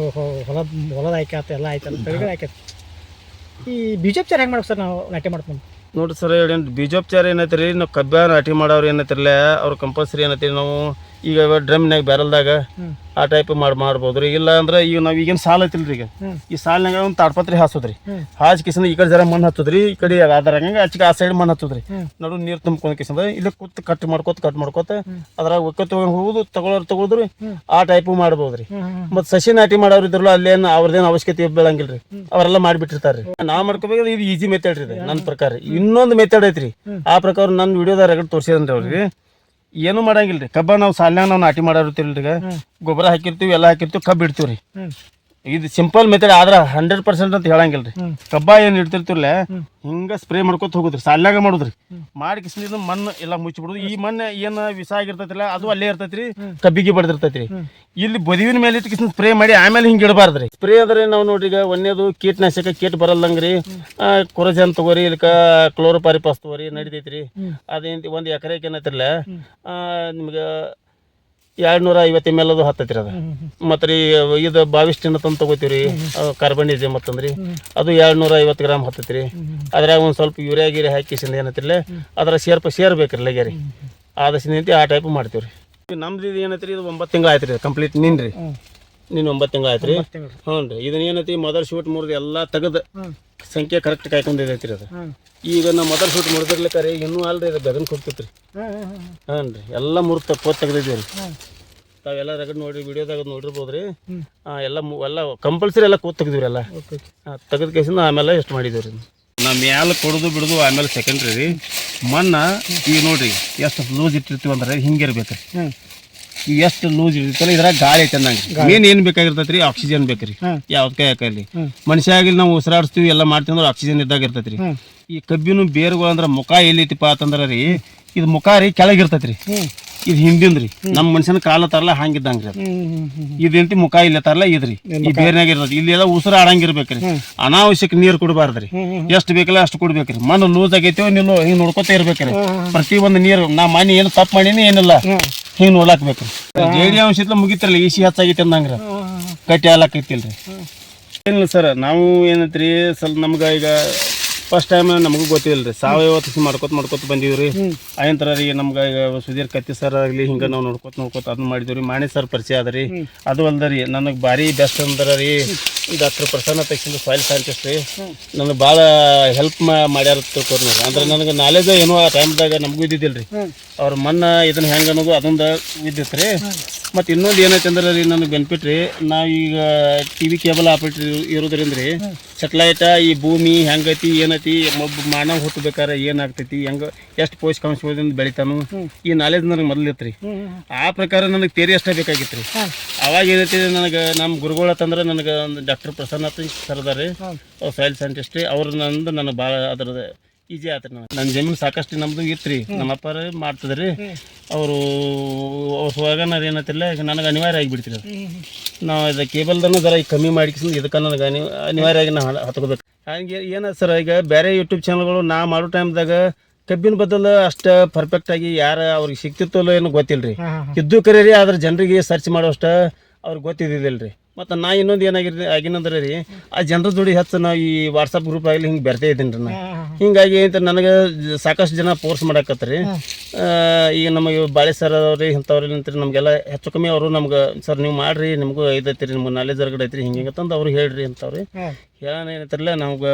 [SPEAKER 2] ಹೊಲದ ಆಯ್ಕೆ ಆತ ಎಲ್ಲ ಆಯ್ತಲ್ಲ ಬೆಳೆಗಳು ಆಯ್ಕೆ. ಈ ಬೀಜೋಪಚಾರ ಹೆಂಗೆ ಮಾಡ್ಬೇಕು ಸರ್ ನಾವು ನಾಟಿ ಮಾಡ್ಕೊಂಡು?
[SPEAKER 1] ನೋಡ್ರಿ ಸರ್ ಬೀಜೋಪಚಾರ ಏನೈತ್ರಿ ನಾವು ಕಬ್ಬ ನಾಟಿ ಮಾಡೋರು ಏನೈತಿರಲ್ಲ ಅವ್ರು ಕಂಪಲ್ಸರಿ ಏನೈತಿ ನಾವು ಈಗ ಡ್ರಮ್ನಾಗ ಬ್ಯಾರಲ್ದಾಗ ಆ ಟೈಪ್ ಮಾಡ್ಬೋದ್ರಿ. ಇಲ್ಲ ಅಂದ್ರೆ ಈಗ ನಾವ್ ಈಗೇನು ಸಾಲ ಐತಿಲ್ರಿ. ಈಗ ಈ ಸಾಲಿನಾಗ ಒಂದು ತಾಡ್ಪತ್ರಿ ಹಾಸೋದ್ರಿ. ಹಾಜ್ ಕಿಸಂದ ಈ ಕಡೆ ಜರ ಮಣ್ಣು ಹತ್ತದ್ರಿ, ಈ ಕಡೆ ಅದ್ರಾಗ ಆಚೆಗೆ ಆ ಸೈಡ್ ಮಣ್ಣು ಹತ್ತದ್ರಿ. ನಡು ನೀರು ತುಂಬ್ಕೊಂಡ್ ಕಿಸಂದ ಇಲ್ಲಿ ಕೂತ್ ಕಟ್ ಮಾಡ್ಕೋತ ಅದ್ರಾಗ ಒಕ್ಕತ್ ಹೋಗುದು ತಗೊಳೋದ್ರಿ. ಆ ಟೈಪು ಮಾಡ್ಬೋದ್ರಿ. ಮತ್ ಸಸಿ ನಾಟಿ ಮಾಡೋರು ಇದ್ರಲ್ಲ ಅಲ್ಲೇನು ಅವ್ರದ್ದೇನು ಅವಶ್ಯಕತೆ ಬೀಳಂಗಿಲ್ರಿ. ಅವರೆಲ್ಲ ಮಾಡ್ಬಿಟ್ಟಿರ್ತಾರ್ರಿ. ನಾವ್ ಮಾಡ್ಕೋಬೇಕು. ಇದು ಈಜಿ ಮೆಥಡ್ ರೀ ನನ್ನ ಪ್ರಕಾರ. ಇನ್ನೊಂದು ಮೆಥಡ್ ಐತ್ರಿ. ಆ ಪ್ರಕಾರ ನನ್ನ ವಿಡಿಯೋದಾಗ ರಗಡ್ ತೋರಿಸಿದ್ರಿ ಅವ್ರಿಗೆ. ಏನು ಮಾಡಂಗಿಲ್ರಿ. ಕಬ್ಬ ನಾವು ಸಾಲಿನಾಗ ನಾವು ನಾಟಿ ಮಾಡಿರ್ತೀವಿ. ಈಗ ಗೊಬ್ಬರ ಹಾಕಿರ್ತೀವಿ, ಎಲ್ಲ ಹಾಕಿರ್ತೀವಿ, ಕಬ್ಬು ಇಡ್ತೀವ್ರಿ. ಇದು ಸಿಂಪಲ್ ಮೆಥಡ್ ಆದ್ರ 100% ಅಂತ ಹೇಳಂಗಿಲ್ರಿ. ಕಬ್ಬ ಏನ್ ಇಡ್ತಿರ್ತಿರ್ಲ ಹಿಂಗ ಸ್ಪ್ರೇ ಮಾಡ್ಕೊತ ಹೋಗುದ್ರಿ. ಸಾಲ್ಯಾಗ ಮಾಡುದ್ರಿ. ಮಾಡಿ ಕಿಸ್ಲಿಂದ ಮಣ್ಣು ಎಲ್ಲ ಮುಚ್ಚಿಬಿಡುದು. ಈ ಮಣ್ಣು ಏನ್ ವಿಷ ಆಗಿರ್ತೈತಿಲ್ಲ ಅದು ಅಲ್ಲೇ ಇರ್ತೈತ್ರಿ. ಕಬ್ಬಿಗೆ ಬಡ್ದಿರ್ತೈತ್ರಿ. ಇಲ್ಲಿ ಬದಿವಿನ ಮೇಲೆ ಇಟ್ಟು ಕಿಸ್ ಸ್ಪ್ರೇ ಮಾಡಿ ಆಮೇಲೆ ಹಿಂಗೆ ಇಡಬಾರ್ದ್ರಿ. ಸ್ಪ್ರೇ ಅಂದ್ರೆ ನಾವು ನೋಡ್ರಿ ಈಗ ಒಂದೇದು ಕೀಟನಾಶಕ ಕೀಟ ಬರಲ್ಲಂಗ್ರಿ. ಕೊರಜನ್ ತಗೋರಿ, ಇಲ್ಕ ಕ್ಲೋರೋಪಾರಿಪಾಸ್ ತಗೋರಿ ನಡಿತೈತ್ರಿ. ಅದೇಂತ 1 ಎಕರೆಗೆ ಏನೈತಿರ್ಲ ನಿಮ್ಗೆ 250 ml ಅದು ಹತ್ತೈತ್ರಿ. ಅದು ಮತ್ತೆ ರೀ ಇದು 22 ಟಿನ್ ತಂದು ತಗೋತೀವ್ರಿ. ಕಾರ್ಬನಿಜಮ್ ಅಂತಂದ್ರಿ ಅದು 250 ಗ್ರಾಮ್ ಹತ್ತೈತ್ರಿ. ಅದ್ರಾಗ ಒಂದು ಸ್ವಲ್ಪ ಯೂರಿಯಾ ಗೀರಿಯಾ ಹಾಕಿಸಿಂದ ಏನೈತಿರ್ಲೆ ಅದ್ರ ಶೇರ್ ಬೇಕ್ರಿ ಲಗ್ಯಾರಿ. ಆದಷ್ಟು ಆ ಟೈಪ್ ಮಾಡ್ತೀವ್ರಿ. ನಮ್ದು ಇದು ಏನೈತ್ರಿ ಇದು 9 ತಿಂಗಳು ಆಯ್ತ್ರಿ ಕಂಪ್ಲೀಟ್. ನೀನು 9 ತಿಂಗಳು ಆಯ್ತ್ರಿ. ಹ್ಞೂ ರೀ. ಇದನ್ನ ಏನೈತಿ ಮದರ್ ಶೂಟ್ ಮುರಿದು ಎಲ್ಲ ತೆಗೆದು ಸಂಖ್ಯೆ ಕರೆಕ್ಟ್ ಕಾಯ್ಕೊಂಡಿದೈತ್ರಿ. ಅದು ಈಗ ನಾವು ಮದರ್ ಶೂಟ್ ಮುರಿದಿರ್ಲಿಕ್ಕಾರೆ ಇನ್ನೂ ಅಲ್ರಿ ಇದು ಬೆದನ್ ಕೊಡ್ತೈತ್ರಿ. ಹಾಂ ರೀ. ಎಲ್ಲ ಮುರಿದು ಕೋತ್ ತೆಗ್ದಿದ್ದೀವಿ ರೀ. ತಾವೆಲ್ಲ ರಗಡ್ ನೋಡ್ರಿ ವಿಡಿಯೋದಾಗ ನೋಡಿರ್ಬೋದ್ರಿ. ಎಲ್ಲ ಕಂಪಲ್ಸರಿ ಎಲ್ಲ ಕೂತ್ ತೆಗ್ದಿವ್ರಿ. ಎಲ್ಲ ತೆಗೆದ ಕೇಸಿಂದ ಆಮೇಲೆ ಎಷ್ಟು ಮಾಡಿದೀವಿ ರೀ. ನಾವು ಮ್ಯಾಲೆ ಕೊಡೋದು ಬಿಡೋದು ಆಮೇಲೆ ಸೆಕೆಂಡ್ರಿ ರೀ. ಮಣ್ಣ ಈಗ ನೋಡ್ರಿ ಎಷ್ಟು ಲೂಸ್ ಇಟ್ಟಿರ್ತೀವಿ ಅಂದ್ರೆ ಹಿಂಗೆ ಇರ್ಬೇಕ್ರಿ. ಈಗ ಎಷ್ಟು ಲೂಸ್ ಇರ್ತೈತಲ್ಲ ಇದ್ರಾಗ ಗಾಳಿ ಐತೆ ಅನ್ನಂಗೆ. ಮೇನ್ ಏನ್ ಬೇಕಾಗಿರ್ತೈತ್ರಿ ಆಕ್ಸಿಜನ್ ಬೇಕ್ರಿ. ಯಾವ್ದಕ್ಕೆ ಯಾಕಲ್ಲಿ ಮನುಷ್ಯ ಆಗಿಲ್ಲ ನಾವು ಉಸಿರಾಡಿಸ್ತೀವಿ ಎಲ್ಲ ಮಾಡ್ತೀವಿ ಅಂದ್ರೆ ಆಕ್ಸಿಜನ್ ಇದ್ದಾಗ ಇರ್ತೈತ್ರಿ. ಈ ಕಬ್ಬಿನ ಬೇರುಗಳು ಅಂದ್ರೆ ಮುಖ ಎಲ್ಲೈತಿಪ್ಪ ಅಂತಂದ್ರ ರೀ ಇದು ಮುಖ ರೀ ಕೆಳಗಿರ್ತೈತ್ರಿ. ಇದು ಹಿಂದಿಂದ್ರಿ ನಮ್ಮ ಮನುಷ್ಯನ ಕಾಲ ತರಲ್ಲ ಹಂಗಿದ್ದಂಗ್ರಿ ಅದು ಇದೇಂತಿ ಮುಖ ಇಲ್ಲ ತರಲ್ಲ ಇದ್ರಿ ಈ ಬೇರ್ನಾಗ ಇರ್ತದೆ ಇಲ್ಲಿ ಎಲ್ಲ ಉಸಿರು ಆಡಂಗಿರ್ಬೇಕ್ರಿ ಅನಾವಶ್ಯಕ ನೀರು ಕುಡಬಾರ್ದ್ರಿ ಎಷ್ಟು ಬೇಕಲ್ಲ ಅಷ್ಟು ಕುಡ್ಬೇಕ್ರಿ ಮಣ್ಣು ಲೂಸ್ ಆಗೈತೋ ನಿಲ್ಲೋ ಹಿಂಗ್ ನೋಡ್ಕೊತ ಇರ್ಬೇಕ್ರಿ ಪ್ರತಿ ಒಂದು ನೀರು ನಾ ಮನೆ ಏನು ತಪ್ಪು ಮಾಡೀನಿ ಏನಿಲ್ಲ ಹಿಂಗ್ ನೋಡ್ಲಾಕ್ ಬೇಕ್ರಿ ಜೇಡಿ ಅಂಶ ಇತ್ಲ ಮುಗಿತಿರಲ್ಲ ಇಸಿ ಹೆಚ್ಚಾಗೈತಿ ಅಂದಂಗ್ರಿ ಕಟ್ಟಿ ಹಾಲಾಕೈತಿಲ್ರಿ ಏನಿಲ್ಲ ಸರ್ ನಾವು ಏನೈತ್ರಿ ಸ್ವಲ್ಪ ನಮ್ಗೆ ಈಗ ಫಸ್ಟ್ ಟೈಮ್ ನಮಗೂ ಗೊತ್ತಿಲ್ಲ ರೀ ಸಾವಯವ ಕೃಷಿ ಮಾಡ್ಕೊತ ಬಂದೀವಿ ರೀ ಆಯಂತರ ರೀ ನಮ್ಗೆ ಈಗ ಸುಧೀರ್ ಕತ್ತಿ ಸರ್ ಆಗಲಿ ಹಿಂಗೆ ನಾವು ನೋಡ್ಕೊತ ಅದನ್ನ ಮಾಡಿದ್ವಿ ರೀ ಮಾಣಿ ಸರ್ ಪರಿಚಯ ಅದ ರೀ ಅದು ಅಲ್ದ ರೀ ನನಗೆ ಭಾರಿ ಬೆಸ್ಟ್ ಅಂದ್ರೆ ರೀ ಡಾಕ್ಟರ್ ಪ್ರಸನ್ನ ತಕ್ಷಣ ಸಾಯಿಲ್ ಸೈಂಟಿಸ್ಟ್ ರೀ ನನಗೆ ಭಾಳ ಹೆಲ್ಪ್ ಮಾಡ್ಯಾರ ತಿಳ್ಕೊರಿ ನೋಡ್ರಿ ಅಂದ್ರೆ ನನಗೆ ನಾಲೆಜ್ ಏನೋ ಆ ಟೈಮ್ದಾಗ ನಮಗೂ ಇದ್ದಿದ್ದಿಲ್ಲ ರೀ ಅವ್ರ ಮನ್ನ ಇದನ್ನ ಹೆಂಗೆ ಅನ್ನೋದು ಅದೊಂದು ಇದ್ದಿತ್ತು ರೀ ಮತ್ತು ಇನ್ನೊಂದು ಏನೈತೆ ಅಂದ್ರೆ ರೀ ನನಗೆ ಬೆನಿಫಿಟ್ ರೀ ನಾವೀಗ ಟಿ ವಿ ಕೇಬಲ್ ಆಪರೇಟರ್ ಇರೋದ್ರಿಂದ ರೀ ಸೆಟ್ಲೈಟ ಈ ಭೂಮಿ ಹೆಂಗೈತಿ ಏನೈತಿ ಮಾನವ ಹುಟ್ಟಬೇಕಾರೆ ಏನಾಗ್ತೈತಿ ಹೆಂಗೆ ಎಷ್ಟು ಪೋಷಕಾಂಶದಿಂದ ಬೆಳಿತಾನು ಈ ನಾಲೆಜ್ ನನಗೆ ಮೊದಲಿತ್ತು ರೀ ಆ ಪ್ರಕಾರ ನನಗೆ ತೇರಿ ಅಷ್ಟೇ ಬೇಕಾಗಿತ್ತು ರೀ ಅವಾಗ ಏನೈತಿ ನನಗೆ ನಮ್ಮ ಗುರುಗಳು ಅಂತಂದ್ರೆ ನನಗೆ ಒಂದು ಡಾಕ್ಟರ್ ಪ್ರಸನ್ನ ಸರ್ ಅದ ರೀ ಸಾಯಿಲ್ ಸೈಂಟಿಸ್ಟ್ ರೀ ಅವ್ರು ನಂದು ನನಗೆ ಭಾಳ ಅದ್ರದ್ದು ಈಜಿ ಆತ್ರಿ ನನ್ನ ಜಮೀನು ಸಾಕಷ್ಟು ನಮ್ದು ಇತ್ತು ರೀ ನಮ್ಮ ಅಪ್ಪಾರ ಮಾಡ್ತಿದ್ರಿ ಅವರು ಅವ್ರ ಸುವಾಗನ ಏನತ್ತಿಲ್ಲ ಈಗ ನನಗೆ ಅನಿವಾರ್ಯ ಆಗಿಬಿಡ್ತೀರಿ ಅದು ನಾವು ಇದು ಕೇಬಲ್ದನ್ನು ಜರ ಈಗ ಕಮ್ಮಿ ಮಾಡಿಕೊಂಡು ಇದಕ್ಕೆ ನನಗೆ ಅನಿವಾರ್ಯವಾಗಿ ನಾವು ಹತ್ಕೋಬೇಕು ಹಾಗೆ ಏನದು ಸರ್ ಈಗ ಬೇರೆ ಯೂಟ್ಯೂಬ್ ಚಾನಲ್ಗಳು ನಾ ಮಾಡೋ ಟೈಮ್ದಾಗ ಕಬ್ಬಿನ ಬದಲು ಅಷ್ಟು ಪರ್ಫೆಕ್ಟಾಗಿ ಯಾರು ಅವ್ರಿಗೆ ಸಿಕ್ತಿತ್ತಲ್ಲ ಏನೋ ಗೊತ್ತಿಲ್ಲ ರೀ ಇದ್ದು ಕರೆ ರೀ ಆದ್ರೆ ಜನರಿಗೆ ಸರ್ಚ್ ಮಾಡೋಷ್ಟ ಅವ್ರಿಗೆ ಗೊತ್ತಿದ್ದಿಲ್ಲ ರೀ ಮತ್ತು ನಾ ಇನ್ನೊಂದು ಆಗಿನಂದ್ರೆ ರೀ ಆ ಜನರ ಜೋಡಿ ಹೆಚ್ಚು ನಾವು ಈ ವಾಟ್ಸಪ್ ಗ್ರೂಪ್ ಆಗಲಿ ಹಿಂಗೆ ಬೆರ್ತಾ ಇದ್ದೀನಿ ರೀ ನಾ ಹಿಂಗಾಗಿ ಅಂತ ನನಗೆ ಸಾಕಷ್ಟು ಜನ ಫೋರ್ಸ್ ಮಾಡಾಕತ್ತಾರೆ ಈಗ ನಮಗೆ ಬಾಳೆ ಸರ್ ಅವ್ರಿ ಇಂಥವ್ರಿ ನಿಂತ್ರಿ ನಮಗೆಲ್ಲ ಹೆಚ್ಚು ಕಮ್ಮಿ ಅವರು ನಮ್ಗೆ ಸರ್ ನೀವು ಮಾಡಿರಿ ನಿಮಗೂ ಇದೈತಿ ರೀ ನಿಮ್ಗೆ ನಾಲೆಜ್ ಹೊರಗಡೆ ಐತ್ರಿ ಹಿಂಗೆ ಅಂತಂದು ಅವ್ರು ಹೇಳ್ರಿ ಅಂತವ್ರಿ ಹೇಳೋಣ ಏನೈತಿರಲ್ಲ ನಮ್ಗೆ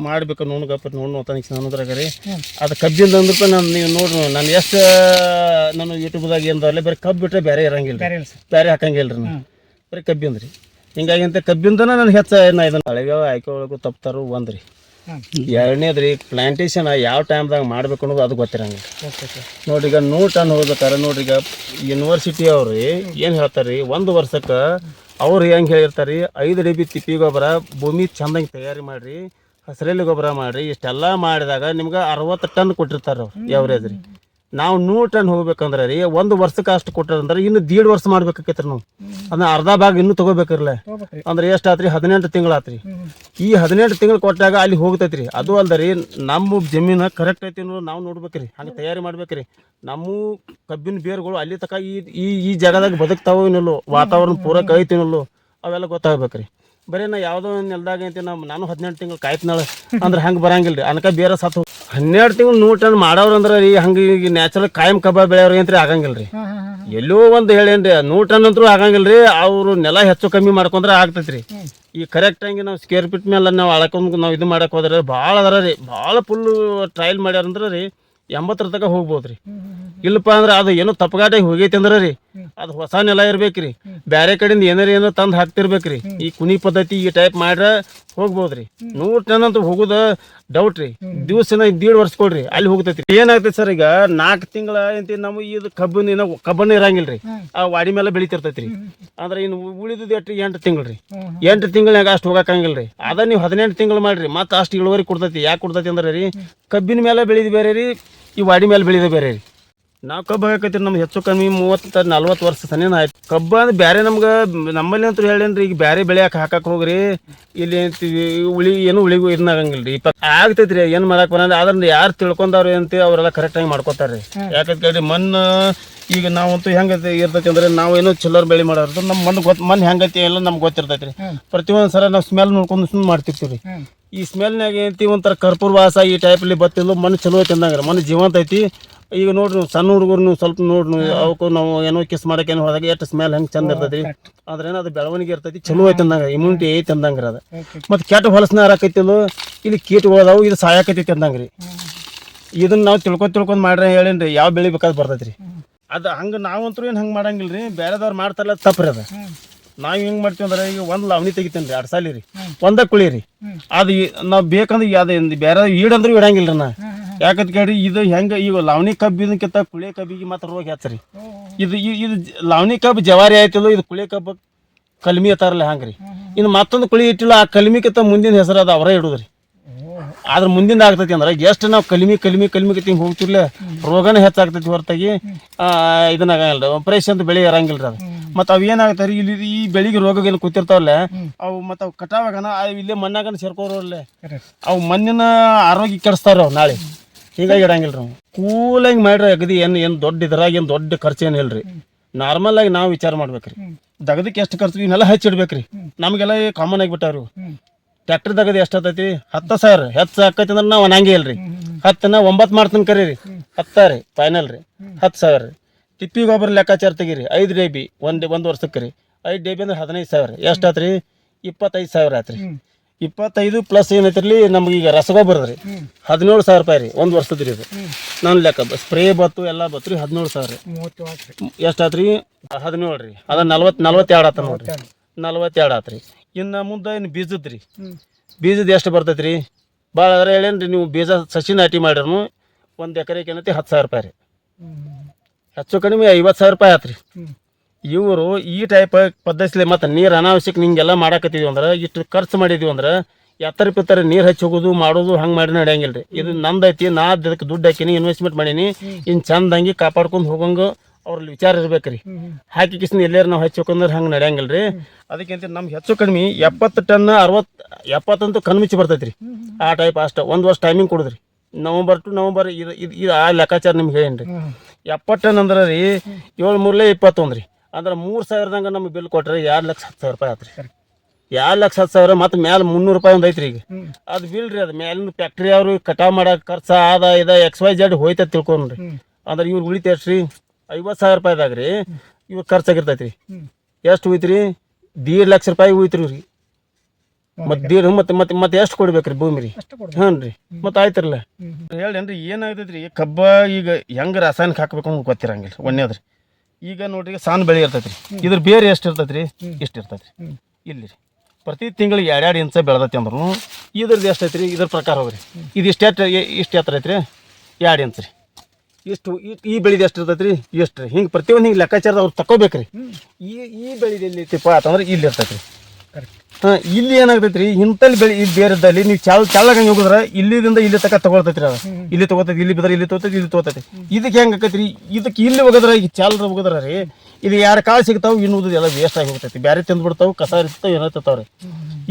[SPEAKER 1] ಮಾಡ್ಬೇಕು ನೋಡ್ಗಪ್ಪ ನೋಡ್ತಾನೆ ಅನ್ನೋದ್ರಾಗ ರೀ ಅದು ಕಬ್ಬಿಂದ ಅಂದ್ರೆ ನಾನು ನೀವು ನೋಡ್ರಿ ನಾನು ಎಷ್ಟು ನಾನು ಯೂಟ್ಯೂಬ್ದಾಗ ಏನದಲ್ಲ ಬರೀ ಕಬ್ಬು ಬಿಟ್ಟರೆ ಬೇರೆ ಇರಂಗಿಲ್ಲ ಬೇರೆ ಹಾಕಂಗಿಲ್ಲ ರೀ ನಾನು ಬರೀ ಕಬ್ಬಿಂದ ರೀ ಹಿಂಗಾಗಿ ಅಂತ ಕಬ್ಬಿಂದನ ನಾನು ಹೆಚ್ಚು ಇದನ್ನು ಹಳೆಗಾವ ಆಯ್ಕೊಳ್ಳೋಕು ತಪ್ತಾರು ಒಂದು ರೀ ಎರಡನೇದು ರೀ ಪ್ಲಾಂಟೇಶನ್ ಯಾವ ಟೈಮ್ದಾಗ ಮಾಡ್ಬೇಕು ಅನ್ನೋದು ಅದು ಗೊತ್ತಿರಂಗಿಲ್ಲ ನೋಡ್ರಿ ಈಗ 100 ಟನ್ ಹೋಗ್ಬೇಕಾರೆ ನೋಡ್ರಿ ಈಗ ಯೂನಿವರ್ಸಿಟಿ ಅವ್ರಿ ಏನು ಹೇಳ್ತಾರೆ ರೀ 1 ವರ್ಷಕ್ಕೆ ಅವ್ರು ಹೆಂಗೆ ಹೇಳಿರ್ತಾರೆ ರೀ 5 DB ತಿಪ್ಪಿ ಗೊಬ್ಬರ ಭೂಮಿ ಚಂದಂಗೆ ತಯಾರಿ ಮಾಡಿರಿ ಹಸಿರೆಲೆ ಗೊಬ್ಬರ ಮಾಡಿರಿ ಇಷ್ಟೆಲ್ಲ ಮಾಡಿದಾಗ ನಿಮ್ಗೆ 60 ಟನ್ ಕೊಟ್ಟಿರ್ತಾರೆ ಅವ್ರು ಎವರೇಜ್ ರೀ ನಾವು 100 ಟನ್ ಹೋಗ್ಬೇಕಂದ್ರೆ ರೀ 1 ವರ್ಷಕ್ಕೆ ಅಷ್ಟು ಕೊಟ್ಟಾರಂದ್ರೆ ಇನ್ನು 1.5 ವರ್ಷ ಮಾಡ್ಬೇಕಾಕೈತ್ರಿ ನಾವು ಅದನ್ನ ಅರ್ಧ ಭಾಗ ಇನ್ನೂ ತೊಗೋಬೇಕಿರಲ್ಲ ಅಂದ್ರೆ ಎಷ್ಟು ಆತ್ರಿ 18 ತಿಂಗಳು ಆತ್ರಿ ಈ 18 ತಿಂಗಳು ಕೊಟ್ಟಾಗ ಅಲ್ಲಿ ಹೋಗ್ತೈತ್ರಿ ಅದು ಅಲ್ದ ರೀ ನಮ್ಮ ಜಮೀನು ಕರೆಕ್ಟ್ ಐತಿ ಅನ್ನೋದು ನಾವು ನೋಡ್ಬೇಕ್ರಿ ಹಂಗೆ ತಯಾರಿ ಮಾಡ್ಬೇಕ್ರಿ ನಮ್ಮ ಕಬ್ಬಿನ ಬೇರುಗಳು ಅಲ್ಲಿ ತನಕ ಈ ಜಾಗದಾಗ ಬದುಕ್ತಾವೋ ಇನ್ನಲ್ಲೋ ವಾತಾವರಣ ಪೂರಕ ಐತಿನಲ್ಲೋ ಅವೆಲ್ಲ ಗೊತ್ತಾಗ್ಬೇಕ್ರಿ ಬರೀ ನಾ ಯಾವುದೋ ಒಂದು ನೆಲದಾಗ ಐತಿ ನಾನು 18 ತಿಂಗಳು ಕಾಯ್ತಿನಾಳ ಅಂದ್ರೆ ಹಂಗೆ ಬರಂಗಿಲ್ಲ ರೀ ಅನ್ಕ ಬೇರೆ ಸತ್ತು 12 ತಿಂಗಳು 100 ಟನ್ ಮಾಡೋರು ಅಂದ್ರೆ ರೀ ಹಂಗೆ ಈಗ ನ್ಯಾಚುರಲ್ ಕಾಯಂ ಕಬ್ಬ ಬೆಳೆಯೋರು ಏನ್ರಿ ಆಗಂಗಿಲ್ಲ ರೀ ಎಲ್ಲೋ ಒಂದು ಹೇಳೇನ್ರಿ 100 ಟನ್ ಅಂತೂ ಆಗಂಗಿಲ್ಲ ರೀ ಅವರು ನೆಲ ಹೆಚ್ಚು ಕಮ್ಮಿ ಮಾಡ್ಕೊಂಡ್ರೆ ಆಗ್ತೈತಿ ರೀ ಈ ಕರೆಕ್ಟಾಗಿ ನಾವು ಸ್ಕ್ವೇರ್ ಫೀಟ್ ಮೇಲೆ ನಾವು ಅಳ್ಕೊಂಡು ನಾವು ಇದು ಮಾಡಕ್ಕೆ ಹೋದ್ರೆ ಭಾಳ ಅದರ ರೀ ಭಾಳ ಫುಲ್ಲು ಟ್ರಯಲ್ ಮಾಡ್ಯಾರಂದ್ರೆ ರೀ 80 ತನಕ ಹೋಗ್ಬೋದು ರೀ ಇಲ್ಲಪ್ಪ ಅಂದ್ರೆ ಅದು ಏನೋ ತಪ್ಪಗಾಟಾಗಿ ಹೋಗೈತಿ ಅಂದ್ರೆ ರೀ ಅದು ಹೊಸ ನೆಲ ಇರ್ಬೇಕ್ರಿ ಬೇರೆ ಕಡೆಯಿಂದ ಏನೋ ತಂದು ಹಾಕ್ತಿರ್ಬೇಕ್ರಿ ಈ ಕುನಿ ಪದ್ಧತಿ ಈ ಟೈಪ್ ಮಾಡ್ರೆ ಹೋಗ್ಬೋದ್ರಿ 100 ಟನ್ ಅಂತ ಹೋಗೋದು ಡೌಟ್ ರೀ ದಿವಸನ 1.5 ವರ್ಷ ಕೊಡ್ರಿ ಅಲ್ಲಿ ಹೋಗ್ತೈತಿ ಏನಾಗ್ತೈತಿ ಸರ್ ಈಗ 4 ತಿಂಗಳ ಏನಂತ ನಾವು ಇದು ಕಬ್ಬನ್ನ ಇರಂಗಿಲ್ಲ ರೀ ಆ ವಾಡಿ ಮೇಲೆ ಬೆಳಿತಿರ್ತೈತಿ ರೀ ಅಂದ್ರೆ ಇನ್ನು ಉಳಿದು ಎಷ್ಟು 8 ತಿಂಗಳು ರೀ 8 ತಿಂಗಳಾಗ ಅಷ್ಟು ಹೋಗಕ್ಕಂಗಿಲ್ಲ ರೀ ಅದ ನೀವು 18 ತಿಂಗಳು ಮಾಡ್ರಿ ಮತ್ತೆ ಅಷ್ಟು ಇಳುವರಿ ಕೊಡ್ತೈತಿ ಯಾಕೆ ಕೊಡ್ತೈತಿ ಅಂದ್ರೆ ರೀ ಕಬ್ಬಿನ ಮೇಲೆ ಬೆಳೆದು ಬೇರೆ ರೀ ಈ ವಾಡಿ ಮೇಲೆ ಬೆಳೆದು ಬೇರೆ ರೀ ನಾವು ಕಬ್ಬು ಹಾಕೈತಿ ನಮ್ಗೆ ಹೆಚ್ಚು ಕಮ್ಮಿ 30-40 ವರ್ಷ ಸನೇನ ಆಯ್ತು ಕಬ್ಬು ಅಂದ್ರೆ ಬೇರೆ ನಮ್ಗೆ ನಮ್ಮಲ್ಲಿ ಅಂತೂ ಹೇಳೇನ್ರಿ ಈಗ ಬೇರೆ ಬೆಳೆ ಹಾಕಕ್ಕೆ ಹೋಗ್ರಿ ಇಲ್ಲಿ ಏನು ಉಳಿಗೂ ಇದನ್ನಾಗಂಗಿಲ್ಲ ರೀ ಆಗ್ತೈತಿ ರೀ ಏನು ಮಾಡಕ್ಕೆ ಬರೋದು ಅದ್ರಿಂದ ಯಾರು ತಿಳ್ಕೊಂಡವ್ರಿ ಅಂತ ಅವರೆಲ್ಲ ಕರೆಕ್ಟಾಗಿ ಮಾಡ್ಕೋತಾರೆ ಯಾಕಂತ ಕೇಳಿ ಮಣ್ಣು ಈಗ ನಾವಂತೂ ಹೆಂಗೈತಿ ಇರ್ತೈತಿ ಅಂದ್ರೆ ನಾವು ಏನೋ ಚಿಲ್ಲರ್ ಬೆಳೆ ಮಾಡೋದು ನಮ್ಮ ಮಣ್ಣು ಹೆಂಗೈತಿ ಎಲ್ಲ ನಮ್ಗೆ ಗೊತ್ತಿರ್ತೈತಿ ರೀ ಪ್ರತಿಯೊಂದು ಸಲ ನಾವು ಸ್ಮೆಲ್ ನೋಡ್ಕೊಂಡು ಸುಮ್ಮನೆ ಮಾಡ್ತಿರ್ತೀವಿ ರೀ ಈ ಸ್ಮೆಲ್ನಾಗ ಏನೈತಿ ಒಂಥರ ಕರ್ಪೂರ ವಾಸ ಈ ಟೈಪಲ್ಲಿ ಬತ್ತಿಲ್ಲ ಮಣ್ಣು ಚಲೋ ಐತಿ ಅಂದಂಗ್ರಿ ಮಣ್ಣು ಜೀವಂತ ಐತಿ ಈಗ ನೋಡ್ರಿ ಸಣ್ಣ ಹುಡುಗರು ನೀವು ಸ್ವಲ್ಪ ನೋಡ್ರಿ ಅವಕ್ಕೂ ನಾವು ಏನೋ ಕಿಸ್ ಮಾಡಕ್ಕೆ ಏನೋ ಹೋದಾಗ ಎಷ್ಟು ಸ್ಮೆಲ್ ಹೆಂಗೆ ಚಂದ ಇರ್ತೈತಿ ಆದ್ರೆ ಅದು ಬೆಳವಣಿಗೆ ಇರ್ತೈತಿ ಚಲೋ ಐತಿ ಅಂದಂಗ ಇಮ್ಯುನಿಟಿ ಐತಿ ಅಂದಂಗ್ರಿ ಅದು ಮತ್ತು ಕೆಟ್ಟ ಹೊಲಸನ ಹಾರಾಕೈತಿಲ್ಲ ಇಲ್ಲಿ ಕೀಟಗಳು ಅದಾವು ಇದು ಸಾಯಾಕೈತಿ ಅಂದಂಗ್ರಿ ಇದನ್ನ ನಾವು ತಿಳ್ಕೊಂಡ್ ಮಾಡ್ರಿ ಹೇಳೇನ್ರಿ ಯಾವ ಬೆಳೆ ಬೇಕಾದ್ ಬರ್ತೈತಿ ರೀ ಅದು ಹಂಗೆ ನಾವಂತೂ ಏನು ಹಂಗೆ ಮಾಡಂಗಿಲ್ಲ ರೀ ಬೇರೆದವ್ರು ಮಾಡ್ತಾರಲ್ಲ ತಪ್ಪ್ರಿ ಅದು ನಾವು ಹೆಂಗೆ ಮಾಡ್ತೀವಿ ಅಂದ್ರೆ ಈಗ ಒಂದು ಲಾವಣಿ ತೆಗಿತೇನೆ ರೀ 2 ಸಾಲಿ ರೀ ಒಂದ ಕುಳಿ ರೀ ಅದು ನಾವು ಬೇಕಂದ್ರೆ ಅದು ಬೇರೆ ಈಡಂದ್ರೂ ಇಡಂಗಿಲ್ಲ ರೀ ನಾ ಯಾಕಂತ ಕೇಳ್ರಿ ಇದು ಹೆಂಗೆ ಈಗ ಲಾವಣಿ ಕಬ್ಬಿನಕ್ಕಿಂತ ಕುಳಿ ಕಬ್ಬಿಗೆ ಮಾತ್ರ ರೋಗ ಹೆಚ್ಚರಿ ಇದು ಲಾವಣಿ ಕಬ್ಬು ಜವಾರಿ ಆಯ್ತಿಲ್ಲ ಇದು ಕುಳಿ ಕಬ್ಬು ಕಲ್ಮಿ ಅತ್ತಾರಲ್ಲ ಹಂಗೆ ರೀ ಇನ್ನು ಮತ್ತೊಂದು ಕುಳಿ ಇಟ್ಟಿಲ್ಲ ಆ ಕಲ್ಮಿಕ್ಕಿಂತ ಮುಂದಿನ ಹೆಸರು ಅದು ಅವರೇ ಇಡೋದ್ರಿ ಅದ್ರ ಮುಂದಿಂದ ಆಗ್ತೈತಿ ಅಂದ್ರೆ ಎಷ್ಟು ನಾವು ಕಲಿಮಿ ಹೋಗ್ತಿರ್ಲೆ ರೋಗನೇ ಹೆಚ್ಚಾಗ್ತೈತಿ ಹೊರತಾಗಿ ಇದನ್ನ ಆಗಲ್ಲ ಫ್ರೆಶ್ ಅಂತ ಬೆಳೆ ಇರಂಗಿಲ್ಲ ರೀ ಅದು ಮತ್ತು ಅವು ಏನಾಗ್ತಾರೆ ಇಲ್ಲಿ ಈ ಬೆಳಿಗ್ಗೆ ರೋಗಗಳು ಕೂತಿರ್ತಾವಲ್ಲ ಅವು ಮತ್ತು ಅವು ಕಟಾವಾಗನ ಇಲ್ಲೇ ಮಣ್ಣಾಗನ ಸೇರ್ಕೋರಲ್ಲೇ ಅವು ಮಣ್ಣಿನ ಆರೋಗ್ಯ ಕೆಡಿಸ್ತಾರ ಅವು ನಾಳೆ ಹೀಗಾಗಿ ಇಡಂಗಿಲ್ಲ ರೀ ಕೂಲಾಗಿ ಮಾಡ್ರಿ ಅಗದಿ ಏನು ದೊಡ್ಡ ಇದ್ರಾಗ ಏನು ದೊಡ್ಡ ಖರ್ಚು ಏನು ಇಲ್ರಿ ನಾರ್ಮಲ್ ಆಗಿ ನಾವು ವಿಚಾರ ಮಾಡ್ಬೇಕ್ರಿ ದಗದಕ್ಕೆ ಎಷ್ಟು ಖರ್ಚು ಇವನ್ನೆಲ್ಲ ಹಚ್ಚಿಡ್ಬೇಕ್ರಿ ನಮಗೆಲ್ಲ ಕಾಮನ್ ಆಗಿಬಿಟ್ಟಾರು ಟ್ಯಾಕ್ಟರ್ ದಗದ ಎಷ್ಟು ಆತೈತಿ 10,000 ಹೆಚ್ಚು ಆಕೈತಿ ಅಂದ್ರೆ ನಾವು ಅನ್ನಂಗೆ ಇಲ್ರಿ 10ನ 9 ಮಾಡ್ತೀನಿ ಕರೀರಿ 10 ರೀ ಫೈನಲ್ ರೀ 10,000 ರೀ ತಿಪ್ಪಿ ಗೊಬ್ಬರ ಲೆಕ್ಕಾಚಾರ ತೆಗೀರಿ 5 ಡೇಬಿ ಒಂದು ವರ್ಷಕ್ಕೆ ರೀ 5 ಡೇಬಿ ಅಂದ್ರೆ 15,000 ಎಷ್ಟು ಆತ್ರಿ 25,000 ಆತ್ರಿ 25 ಪ್ಲಸ್ ಏನೈತಿರ್ಲಿ ನಮ್ಗೆ ಈಗ ರಸಗೊಬ್ಬರ ರೀ 17,000 ರೂಪಾಯಿ ರೀ ಒಂದು ವರ್ಷದ ರೀ ಇದು ನನ್ನ ಲೆಕ್ಕ ಸ್ಪ್ರೇ ಬತ್ತು ಎಲ್ಲ ಬತ್ತು ರೀ 17,000 ಎಷ್ಟು ಆತ್ರಿ 17 ರೀ ಅದ 42 ಆತ ನೋಡ್ರಿ 42 ಆತ್ರಿ ಇನ್ನು ಮುಂದೆ ಇನ್ನು ಬೀಜದ ರೀ ಬೀಜದ ಎಷ್ಟು ಬರ್ತೈತಿ ರೀ ಭಾಳ ಅದ್ರ ಹೇಳೇನ್ರಿ ನೀವು ಬೀಜ ಸಸಿ ನಾಟಿ ಮಾಡಿರ್ನು ಒಂದು ಎಕರೆಗೆ ಏನೈತಿ 10,000 ರೂಪಾಯಿ ರೀ ಹೆಚ್ಚು ಕಡಿಮೆ 50,000 ರೂಪಾಯಿ ಆತ್ರಿ ಇವರು ಈ ಟೈಪ್ ಪದ್ಧತಿ ಮತ್ತು ನೀರು ಅನಾವಶ್ಯಕ ನಿಂಗೆಲ್ಲ ಮಾಡಾಕತ್ತಿದ್ವಿ ಅಂದ್ರೆ ಇಷ್ಟು ಖರ್ಚು ಮಾಡಿದ್ವಿ ಅಂದ್ರೆ ಎತ್ತರ ಪಿತ್ತರ ನೀರು ಹಚ್ಚಿ ಹೋಗೋದು ಮಾಡೋದು ಹಂಗೆ ಮಾಡಿ ನಡೆಯಂಗಿಲ್ಲ ರೀ ಇದು ನಂದೈತಿ ನಾ ಅದಕ್ಕೆ ದುಡ್ಡು ಹಾಕಿನಿ ಇನ್ವೆಸ್ಟ್ಮೆಂಟ್ ಮಾಡೀನಿ ಇನ್ನು ಚಂದಂಗಿ ಕಾಪಾಡ್ಕೊಂಡು ಹೋಗಂಗೆ ಅವ್ರಲ್ಲಿ ವಿಚಾರ ಇರ್ಬೇಕ್ರಿ ಹಾಕಿ ಕಿಸ್ನ ಎಲ್ಲಾರು ನಾವು ಹಚ್ಚಿ ಹೋಗಂದ್ರೆ ಹಂಗೆ ನಡೆಯಂಗಿಲ್ಲ ರೀ ಅದಕ್ಕಿಂತ ನಮ್ಗೆ ಹೆಚ್ಚು ಕಡಿಮೆ 70 ಟನ್ 70 ಅಂತೂ ಕಣ್ಮುಚ್ಚಿ ಬರ್ತೈತಿ ರೀ ಆ ಟೈಪ್ ಅಷ್ಟು ಒಂದು ವರ್ಷ ಟೈಮಿಂಗ್ ಕೊಡಿದ್ರಿ ನವಂಬರ್ ಟು ನವಂಬರ್ ಇದು ಆ ಲೆಕ್ಕಾಚಾರ ನಿಮ್ಗೆ ಹೇಳೀನಿ ರೀ 70 ಟನ್ ಅಂದ್ರೆ ರೀ 7 3 21 ರೀ ಅಂದ್ರೆ 3,000ದಂಗೆ ನಮ್ಗೆ ಬಿಲ್ ಕೊಟ್ರೆ 2,10,000 ರೂಪಾಯಿ ಆತ್ರಿ 2,10,000 ಮತ್ತು ಮ್ಯಾಲೆ 300 ರೂಪಾಯಿ ಒಂದು ಐತ್ರಿ ಈಗ ಅದು ಬಿಲ್ ರೀ ಅದು ಮ್ಯಾಲಿನ ಫ್ಯಾಕ್ಟ್ರಿ ಅವರು ಕಟಾವು ಮಾಡಕ್ಕೆ ಖರ್ಚು XYZ ಹೋಯ್ತ ತಿಳ್ಕೊಂಡ್ರಿ ಅಂದ್ರೆ ಇವ್ರು ಉಳಿತ ಎಷ್ಟು ರೀ 50,000 ರೂಪಾಯಿದಾಗ ರೀ ಇವ್ರು ಖರ್ಚಾಗಿರ್ತೈತಿ ರೀ ಎಷ್ಟು ಹೋಯ್ತು ರೀ 1.5 ಲಕ್ಷ ರೂಪಾಯಿ ಹೋಯ್ತು ರೀ ಮತ್ತೆ ಎಷ್ಟು ಕೊಡ್ಬೇಕ್ರಿ ಭೂಮಿ ರೀ ಹಾಂ ರೀ ಮತ್ತೆ ಆಯ್ತಿರಲ್ಲ ಹೇಳೇನ್ರಿ ಏನಾಗ್ತೈತಿ ರೀ ಕಬ್ಬ ಈಗ ಹೆಂಗೆ ರಾಸಾಯನಿಕ ಹಾಕ್ಬೇಕು ಅಂತ ಗೊತ್ತಿರಂಗಿಲ್ಲ ಒಂದೇದ್ರಿ ಈಗ ನೋಡ್ರಿ ಸಣ್ಣ ಬೆಳೆ ಇರ್ತೈತಿ ರೀ ಇದ್ರ ಬೇರೆ ಎಷ್ಟು ಇರ್ತೈತಿ ರೀ ಇಷ್ಟು ಇರ್ತೈತಿ ರೀ ಇಲ್ಲಿ ರೀ ಪ್ರತಿ ತಿಂಗಳಿಗೆ 2 ಇಂಚ ಬೆಳೆದೈತಿ ಅಂದ್ರೂ ಇದ್ರದ್ದು ಎಷ್ಟು ಐತಿ ರೀ ಇದ್ರ ಪ್ರಕಾರ ಹೋಗ್ರಿ ಇದು ಇಷ್ಟು ಎತ್ತರ ಐತಿ ರೀ 2 ಇಂಚ್ ರೀ ಇಷ್ಟು ಈ ಬೆಳೆದು ಎಷ್ಟು ಇರ್ತೈತಿ ರೀ ಎಷ್ಟು ರೀ ಹಿಂಗೆ ಪ್ರತಿಯೊಂದು ಹಿಂಗೆ ಲೆಕ್ಕಾಚಾರದ ಅವ್ರು ತಗೋಬೇಕ್ರಿ ಈ ಬೆಳೆದು ಎಲ್ಲಿ ಐತಿಪ್ಪ ಅಂತಂದ್ರೆ ಇಲ್ಲಿ ಇರ್ತೈತಿ ರೀ ಹಾಂ ಇಲ್ಲಿ ಏನಾಗ್ತೈತಿ ರೀ ಇಂಥಲ್ಲಿ ಬೆಳೆ ಇಲ್ಲಿ ಬೇರೆದಲ್ಲಿ ನೀವು ಚಾಳಗಂಗೆ ಹೋಗಿದ್ರೆ ಇಲ್ಲಿಂದ ಇಲ್ಲಿ ತಕ ತಗೊಳ್ತೈತಿ ರೀ ಅದು ಇಲ್ಲಿ ತಗೋತೈತಿ ಇಲ್ಲಿ ಬಿದ್ರೆ ಇಲ್ಲಿ ತಗೋತೈತಿ ಇದಕ್ಕೆ ಹೆಂಗೆ ಆಕೈತಿ ರೀ ಇದಕ್ಕೆ ಇಲ್ಲಿ ಹೋಗಿದ್ರೆ ಈಗ ಚಾಲರ ಹೋಗಿದ್ರೆ ರೀ ಇಲ್ಲಿ 2 ಕಾಳು ಸಿಗ್ತಾವೆ ಇನ್ನುವುದು ಎಲ್ಲ ವೇಸ್ಟ್ ಆಗಿ ಹೋಗ್ತೈತಿ ಬೇರೆ ತಿಂದ್ಬಿಡ್ತಾವೆ ಕಸ ಇರ್ತಾವೆ ಏನಾಗ್ತಾವೆ ರೀ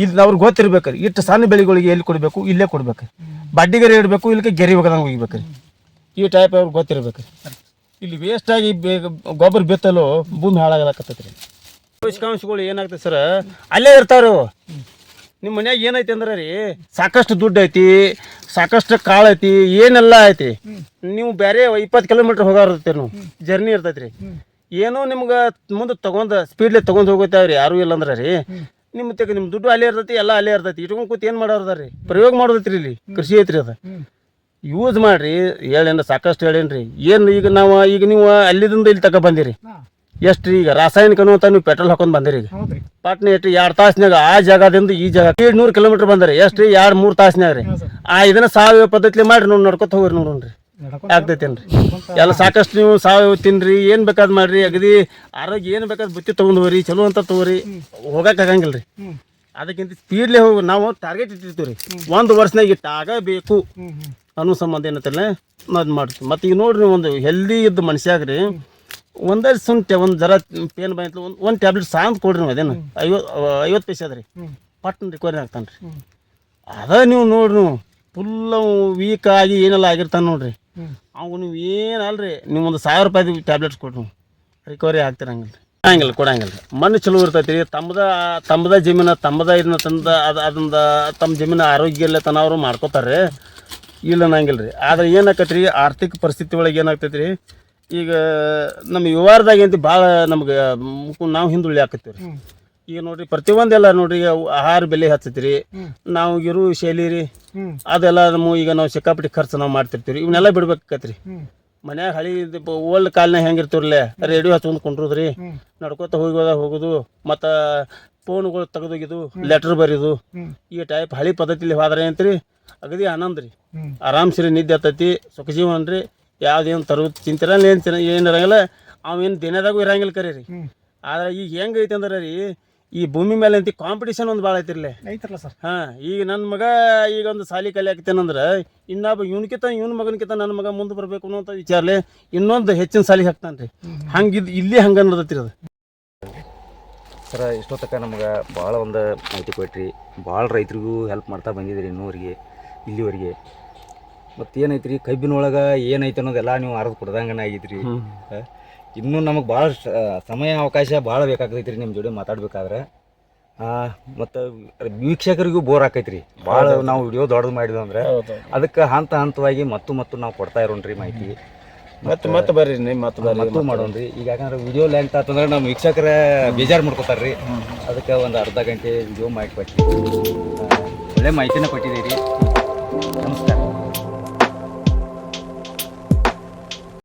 [SPEAKER 1] ಇಲ್ಲಿ ಅವ್ರಿಗೆ ಗೊತ್ತಿರ್ಬೇಕು ರೀ ಇಷ್ಟು ಸಣ್ಣ ಬೆಳೆಗಳಿಗೆ ಎಲ್ಲಿ ಕೊಡಬೇಕು ಇಲ್ಲೇ ಕೊಡ್ಬೇಕು ಬಡ್ಡಿಗೆರೆ ಇಡಬೇಕು ಇಲ್ಲಿಗೆ ಗೆರಿ ಹೋಗದಂಗೆ ಹೋಗ್ಬೇಕು ರೀ ಈ ಟೈಪ್ ಅವ್ರಿಗೆ ಗೊತ್ತಿರ್ಬೇಕು ರೀ ಇಲ್ಲಿ ವೇಸ್ಟಾಗಿ ಗೊಬ್ಬರ ಬಿತ್ತಲು ಭೂಮಿ ಹಾಳಾಗಲಾಕತ್ತೈತಿ ರೀ ಪೋಷಕಾಂಶಗಳು ಏನಾಗ್ತದೆ ಸರ್ ಅಲ್ಲೇ ಇರ್ತಾವ್ರಿ ಅವು ನಿಮ್ಮ ಮನ್ಯಾಗ ಏನೈತಿ ಅಂದ್ರೆ ರೀ ಸಾಕಷ್ಟು ದುಡ್ಡು ಐತಿ ಸಾಕಷ್ಟು ಕಾಳು ಐತಿ ಏನೆಲ್ಲ ಐತಿ ನೀವು ಬೇರೆ 20 ಕಿಲೋಮೀಟ್ರ್ ಹೋಗಾರಿರ್ತೀರಿ ನೀವು ಜರ್ನಿ ಇರ್ತೈತಿ ರೀ ಏನೋ ನಿಮ್ಗೆ ಮುಂದೆ ಸ್ಪೀಡ್ಲೆ ತೊಗೊಂಡು ಹೋಗುತ್ತಾವ್ರಿ ಯಾರೂ ಇಲ್ಲ ಅಂದ್ರೆ ರೀ ನಿಮ್ಮ ದುಡ್ಡು ಅಲ್ಲೇ ಇರ್ತೈತಿ ಎಲ್ಲ ಅಲ್ಲೇ ಇರ್ತೈತಿ ಇಟ್ಕೊಂಡು ಕೂತು ಏನು ಮಾಡೋದ ರೀ ಪ್ರಯೋಗ ಮಾಡೋದೈತಿ ರೀ ಇಲ್ಲಿ ಕೃಷಿ ಐತ್ರಿ ಅದು ಯೂಸ್ ಮಾಡಿರಿ ಹೇಳೇನ್ರಿ ಸಾಕಷ್ಟು ಹೇಳೇನ್ರಿ ಏನು ಈಗ ನೀವು ಅಲ್ಲಿದಿಂದ ಇಲ್ಲಿ ತಗೊ ಬಂದಿರಿ ಎಷ್ಟು ರೀ ಈಗ ರಾಸಾಯನಿಕನು ಅಂತ ನೀವು ಪೆಟ್ರೋಲ್ ಹಾಕೊಂಡು ಬಂದಿರಿ ಈಗ ಪಾಟ್ನೆ ಎಷ್ಟು 2 ತಾಸ್ನಾಗ ಆ ಜಾಗದಿಂದ ಈ ಜಾಗ 700 ಕಿಲೋಮೀಟ್ರ್ ಬಂದ್ರಿ ಎಷ್ಟು ರೀ 2-3 ತಾಸ್ನಾಗ ರೀ ಇದನ್ನ ಸಾವಯವ ಪದ್ಧತಿ ಮಾಡ್ರಿ ನೋಡಿ ನಡ್ಕೊತ ಹೋಗ್ರಿ ನೋಡ್ರಿ ಆಗ್ತೈತೇನ್ರಿ ಎಲ್ಲ ಸಾಕಷ್ಟು ನೀವು ಸಾವಯವ ತಿನ್ರಿ ಏನು ಬೇಕಾದ್ ಮಾಡ್ರಿ ಅಗದಿ ಆರೋಗ್ಯ ಏನು ಬೇಕಾದ್ ಬುತ್ತಿ ತೊಗೊಂಡು ಹೋಗ್ರಿ ಚಲೋ ಅಂತ ತಗೋರಿ ಹೋಗಕ್ಕೆ ಆಗಂಗಿಲ್ಲ ರೀ ಅದಕ್ಕಿಂತ ಸ್ಪೀಡ್ಲೆ ಹೋಗಿ ನಾವು ಟಾರ್ಗೆಟ್ ಇಟ್ಟಿರ್ತೀವಿ ರೀ 1 ವರ್ಷನಾಗ ಇಟ್ಟಾಗಬೇಕು ಅನ್ನೋ ಸಂಬಂಧ ಏನತ್ತಲ್ಲ ಅದು ಮಾಡ್ತೀವಿ ಮತ್ತು ಈಗ ನೋಡ್ರಿ ಒಂದು ಹೆಲ್ದಿ ಇದ್ದ ಮನುಷ್ಯಾಗ್ರಿ ಒಂದೇ ಸುಂಟೆ ಒಂದು ಜರ ಪೇನ್ ಬಂತು ಒಂದು ಟ್ಯಾಬ್ಲೆಟ್ ಸಾಂದ್ ಕೊಡ್ರಿ ನೀವು ಅದೇನು 50 ಪೈಸೆ ಅದ ರೀ ಪಟ್ನ ರಿಕವರಿ ಆಗ್ತಾನೆ ರೀ ಅದ ನೀವು ನೋಡ್ರಿ ನೀವು ಫುಲ್ ವೀಕ್ ಆಗಿ ಏನೆಲ್ಲ ಆಗಿರ್ತಾನೆ ನೋಡ್ರಿ ಅವು ನೀವು ಏನಲ್ರಿ ನೀವು ಒಂದು 1,000 ರೂಪಾಯಿ ಟ್ಯಾಬ್ಲೆಟ್ಸ್ ಕೊಡ್ರಿ ನೀವು ರಿಕವರಿ ಆಗ್ತಿರಂಗಿಲ್ಲ ಕೊಡಂಗಿಲ್ಲ ರೀ ಮಣ್ಣು ಚಲೋ ಇರ್ತೈತಿ ರೀ ತಮ್ಮದ ಜಮೀನು ತಮ್ಮದ ಇದನ್ನ ತಂದ ಅದರಿಂದ ತಮ್ಮ ಜಮೀನು ಆರೋಗ್ಯ ಇಲ್ಲ ತನ ಅವರು ಮಾಡ್ಕೋತಾರೆ ಇಲ್ಲ ಅನ್ನಂಗಿಲ್ಲ ರೀ ಆದ್ರೆ ಏನಾಕೈತಿ ರೀ ಆರ್ಥಿಕ ಪರಿಸ್ಥಿತಿ ಒಳಗೆ ಏನಾಗ್ತೈತಿ ರೀ ಈಗ ನಮ್ಮ ವ್ಯವಹಾರದಾಗ ಏನಂತ ಭಾಳ ನಮ್ಗೆ ನಾವು ಹಿಂದುಳಿ ಹಾಕತ್ತೀವಿ ರೀ ಈಗ ನೋಡ್ರಿ ಪ್ರತಿಯೊಂದೆಲ್ಲ ನೋಡ್ರಿ ಆಹಾರ ಬೆಲೆ ಹಚ್ಚೈತಿ ರೀ ನಾವು ಇರೋ ಶೈಲಿ ರೀ ಅದೆಲ್ಲ ಈಗ ನಾವು ಸಿಕ್ಕಾಪಟ್ಟಿ ಖರ್ಚು ನಾವು ಮಾಡ್ತಿರ್ತೀವಿ ಇವನ್ನೆಲ್ಲ ಬಿಡ್ಬೇಕಾಕತ್ರಿ ಮನ್ಯಾಗ ಹಳಿ ಓಲ್ಡ್ ಕಾಲ್ನಾಗ ಹೆಂಗಿರ್ತೀವ್ರಲ್ಲೇ ರೇಡಿಯೋ ಹಚ್ಕೊಂಡು ಕುಂಡ್ರದ್ರಿ ನಡ್ಕೋತ ಹೋಗೋದು ಮತ್ತು ಫೋನ್ಗಳು ತೆಗೆದೋಗಿದು ಲೆಟರ್ ಬರೀದು ಈ ಟೈಪ್ ಹಳಿ ಪದ್ಧತಿಲಿ ಹೋದ್ರೆ ಅಂತ್ರಿ ಅಗದಿ ಆನಂದ ರೀ ಆರಾಮ್ಸ್ರಿ ನಿದ್ದೆ ಹತ್ತೈತಿ ಸುಖ ಜೀವನ ರೀ ಯಾವ್ದೇನು ತರೋದು ತಿಂತಿರಲ್ಲ ಏನು ಇರಂಗಿಲ್ಲ ಅವೇನು ದಿನದಾಗೂ ಇರಂಗಿಲ್ಲ ಕರೀ ರೀ ಆದ್ರೆ ಈಗ ಹೆಂಗೈತೆ ಅಂದ್ರೆ ರೀ ಈ ಭೂಮಿ ಮೇಲೆ ಅಂತ ಕಾಂಪಿಟೇಷನ್ ಒಂದು ಭಾಳ ಐತಿರ್ಲಿ.
[SPEAKER 2] ಐತ್ರಲ್ಲ ಸರ್.
[SPEAKER 1] ಹಾಂ, ಈಗ ನನ್ನ ಮಗ ಈಗ ಒಂದು ಸಾಲಿ ಕಲಿಯಾಕತ್ತೇನಂದ್ರೆ ಇನ್ನೊಬ್ಬ ಇವನ ಮಗನಕಿಂತ ನನ್ನ ಮಗ ಮುಂದೆ ಬರಬೇಕು ಅನ್ನೋಂಥ ವಿಚಾರಲೆ ಇನ್ನೊಂದು ಹೆಚ್ಚಿನ ಸಾಲಿಗೆ ಹಾಕ್ತಾನೆ ರೀ. ಹಂಗೆ ಇಲ್ಲಿ ಹಂಗೆ ನಡೆದತ್ರಿ ಅದು.
[SPEAKER 3] ಸರ ಇಷ್ಟೊತ್ತಕ ನಮ್ಗೆ ಭಾಳ ಒಂದು ಮಾಹಿತಿ ಕೊಟ್ರಿ, ಭಾಳ ರೈತರಿಗೂ ಹೆಲ್ಪ್ ಮಾಡ್ತಾ ಬಂದಿದ್ದೀರಿ ಇನ್ನೂವರೆಗೆ ಇಲ್ಲಿವರೆಗೆ. ಮತ್ತು ಏನೈತ್ರಿ ಕಬ್ಬಿನೊಳಗೆ ಏನೈತೆ ಅನ್ನೋದೆಲ್ಲ ನೀವು ಅರ್ದು ಕೊಡ್ದಂಗನ ಆಗೈತ್ರಿ. ಇನ್ನೂ ನಮಗೆ ಭಾಳ ಸಮಯ ಅವಕಾಶ ಭಾಳ ಬೇಕಾಗೈತ್ರಿ ನಿಮ್ಮ ಜೋಡಿ ಮಾತಾಡ್ಬೇಕಾದ್ರೆ. ಮತ್ತು ವೀಕ್ಷಕರಿಗೂ ಬೋರ್ ಆಕೈತ್ರಿ ಭಾಳ. ನಾವು ವಿಡಿಯೋ ದೊಡ್ಡದು ಮಾಡಿದ್ವಿ ಅಂದ್ರೆ ಅದಕ್ಕೆ ಹಂತವಾಗಿ ಮತ್ತು ನಾವು ಕೊಡ್ತಾ ಇರೋಣ್ರಿ ಮಾಹಿತಿ.
[SPEAKER 1] ಮತ್ತೆ ಬರ್ರಿ ನಿಮ್ಮ
[SPEAKER 3] ಮತ್ತು ಮಾಡೋಣ್ರಿ. ಈಗ ಯಾಕಂದ್ರೆ ವಿಡಿಯೋ ಲೆಂತ್ ಆತಂದ್ರೆ ನಮ್ಮ ವೀಕ್ಷಕರ ಬೇಜಾರು ಮಾಡ್ಕೋತಾರ್ರಿ. ಅದಕ್ಕೆ ಒಂದು ಅರ್ಧ ಗಂಟೆ ವಿಡಿಯೋ ಮಾಡಿ ಕೊಟ್ಟಿ ಒಳ್ಳೆ ಮಾಹಿತಿನ ಕೊಟ್ಟಿದ್ದೀರಿ. ನಮಸ್ಕಾರ.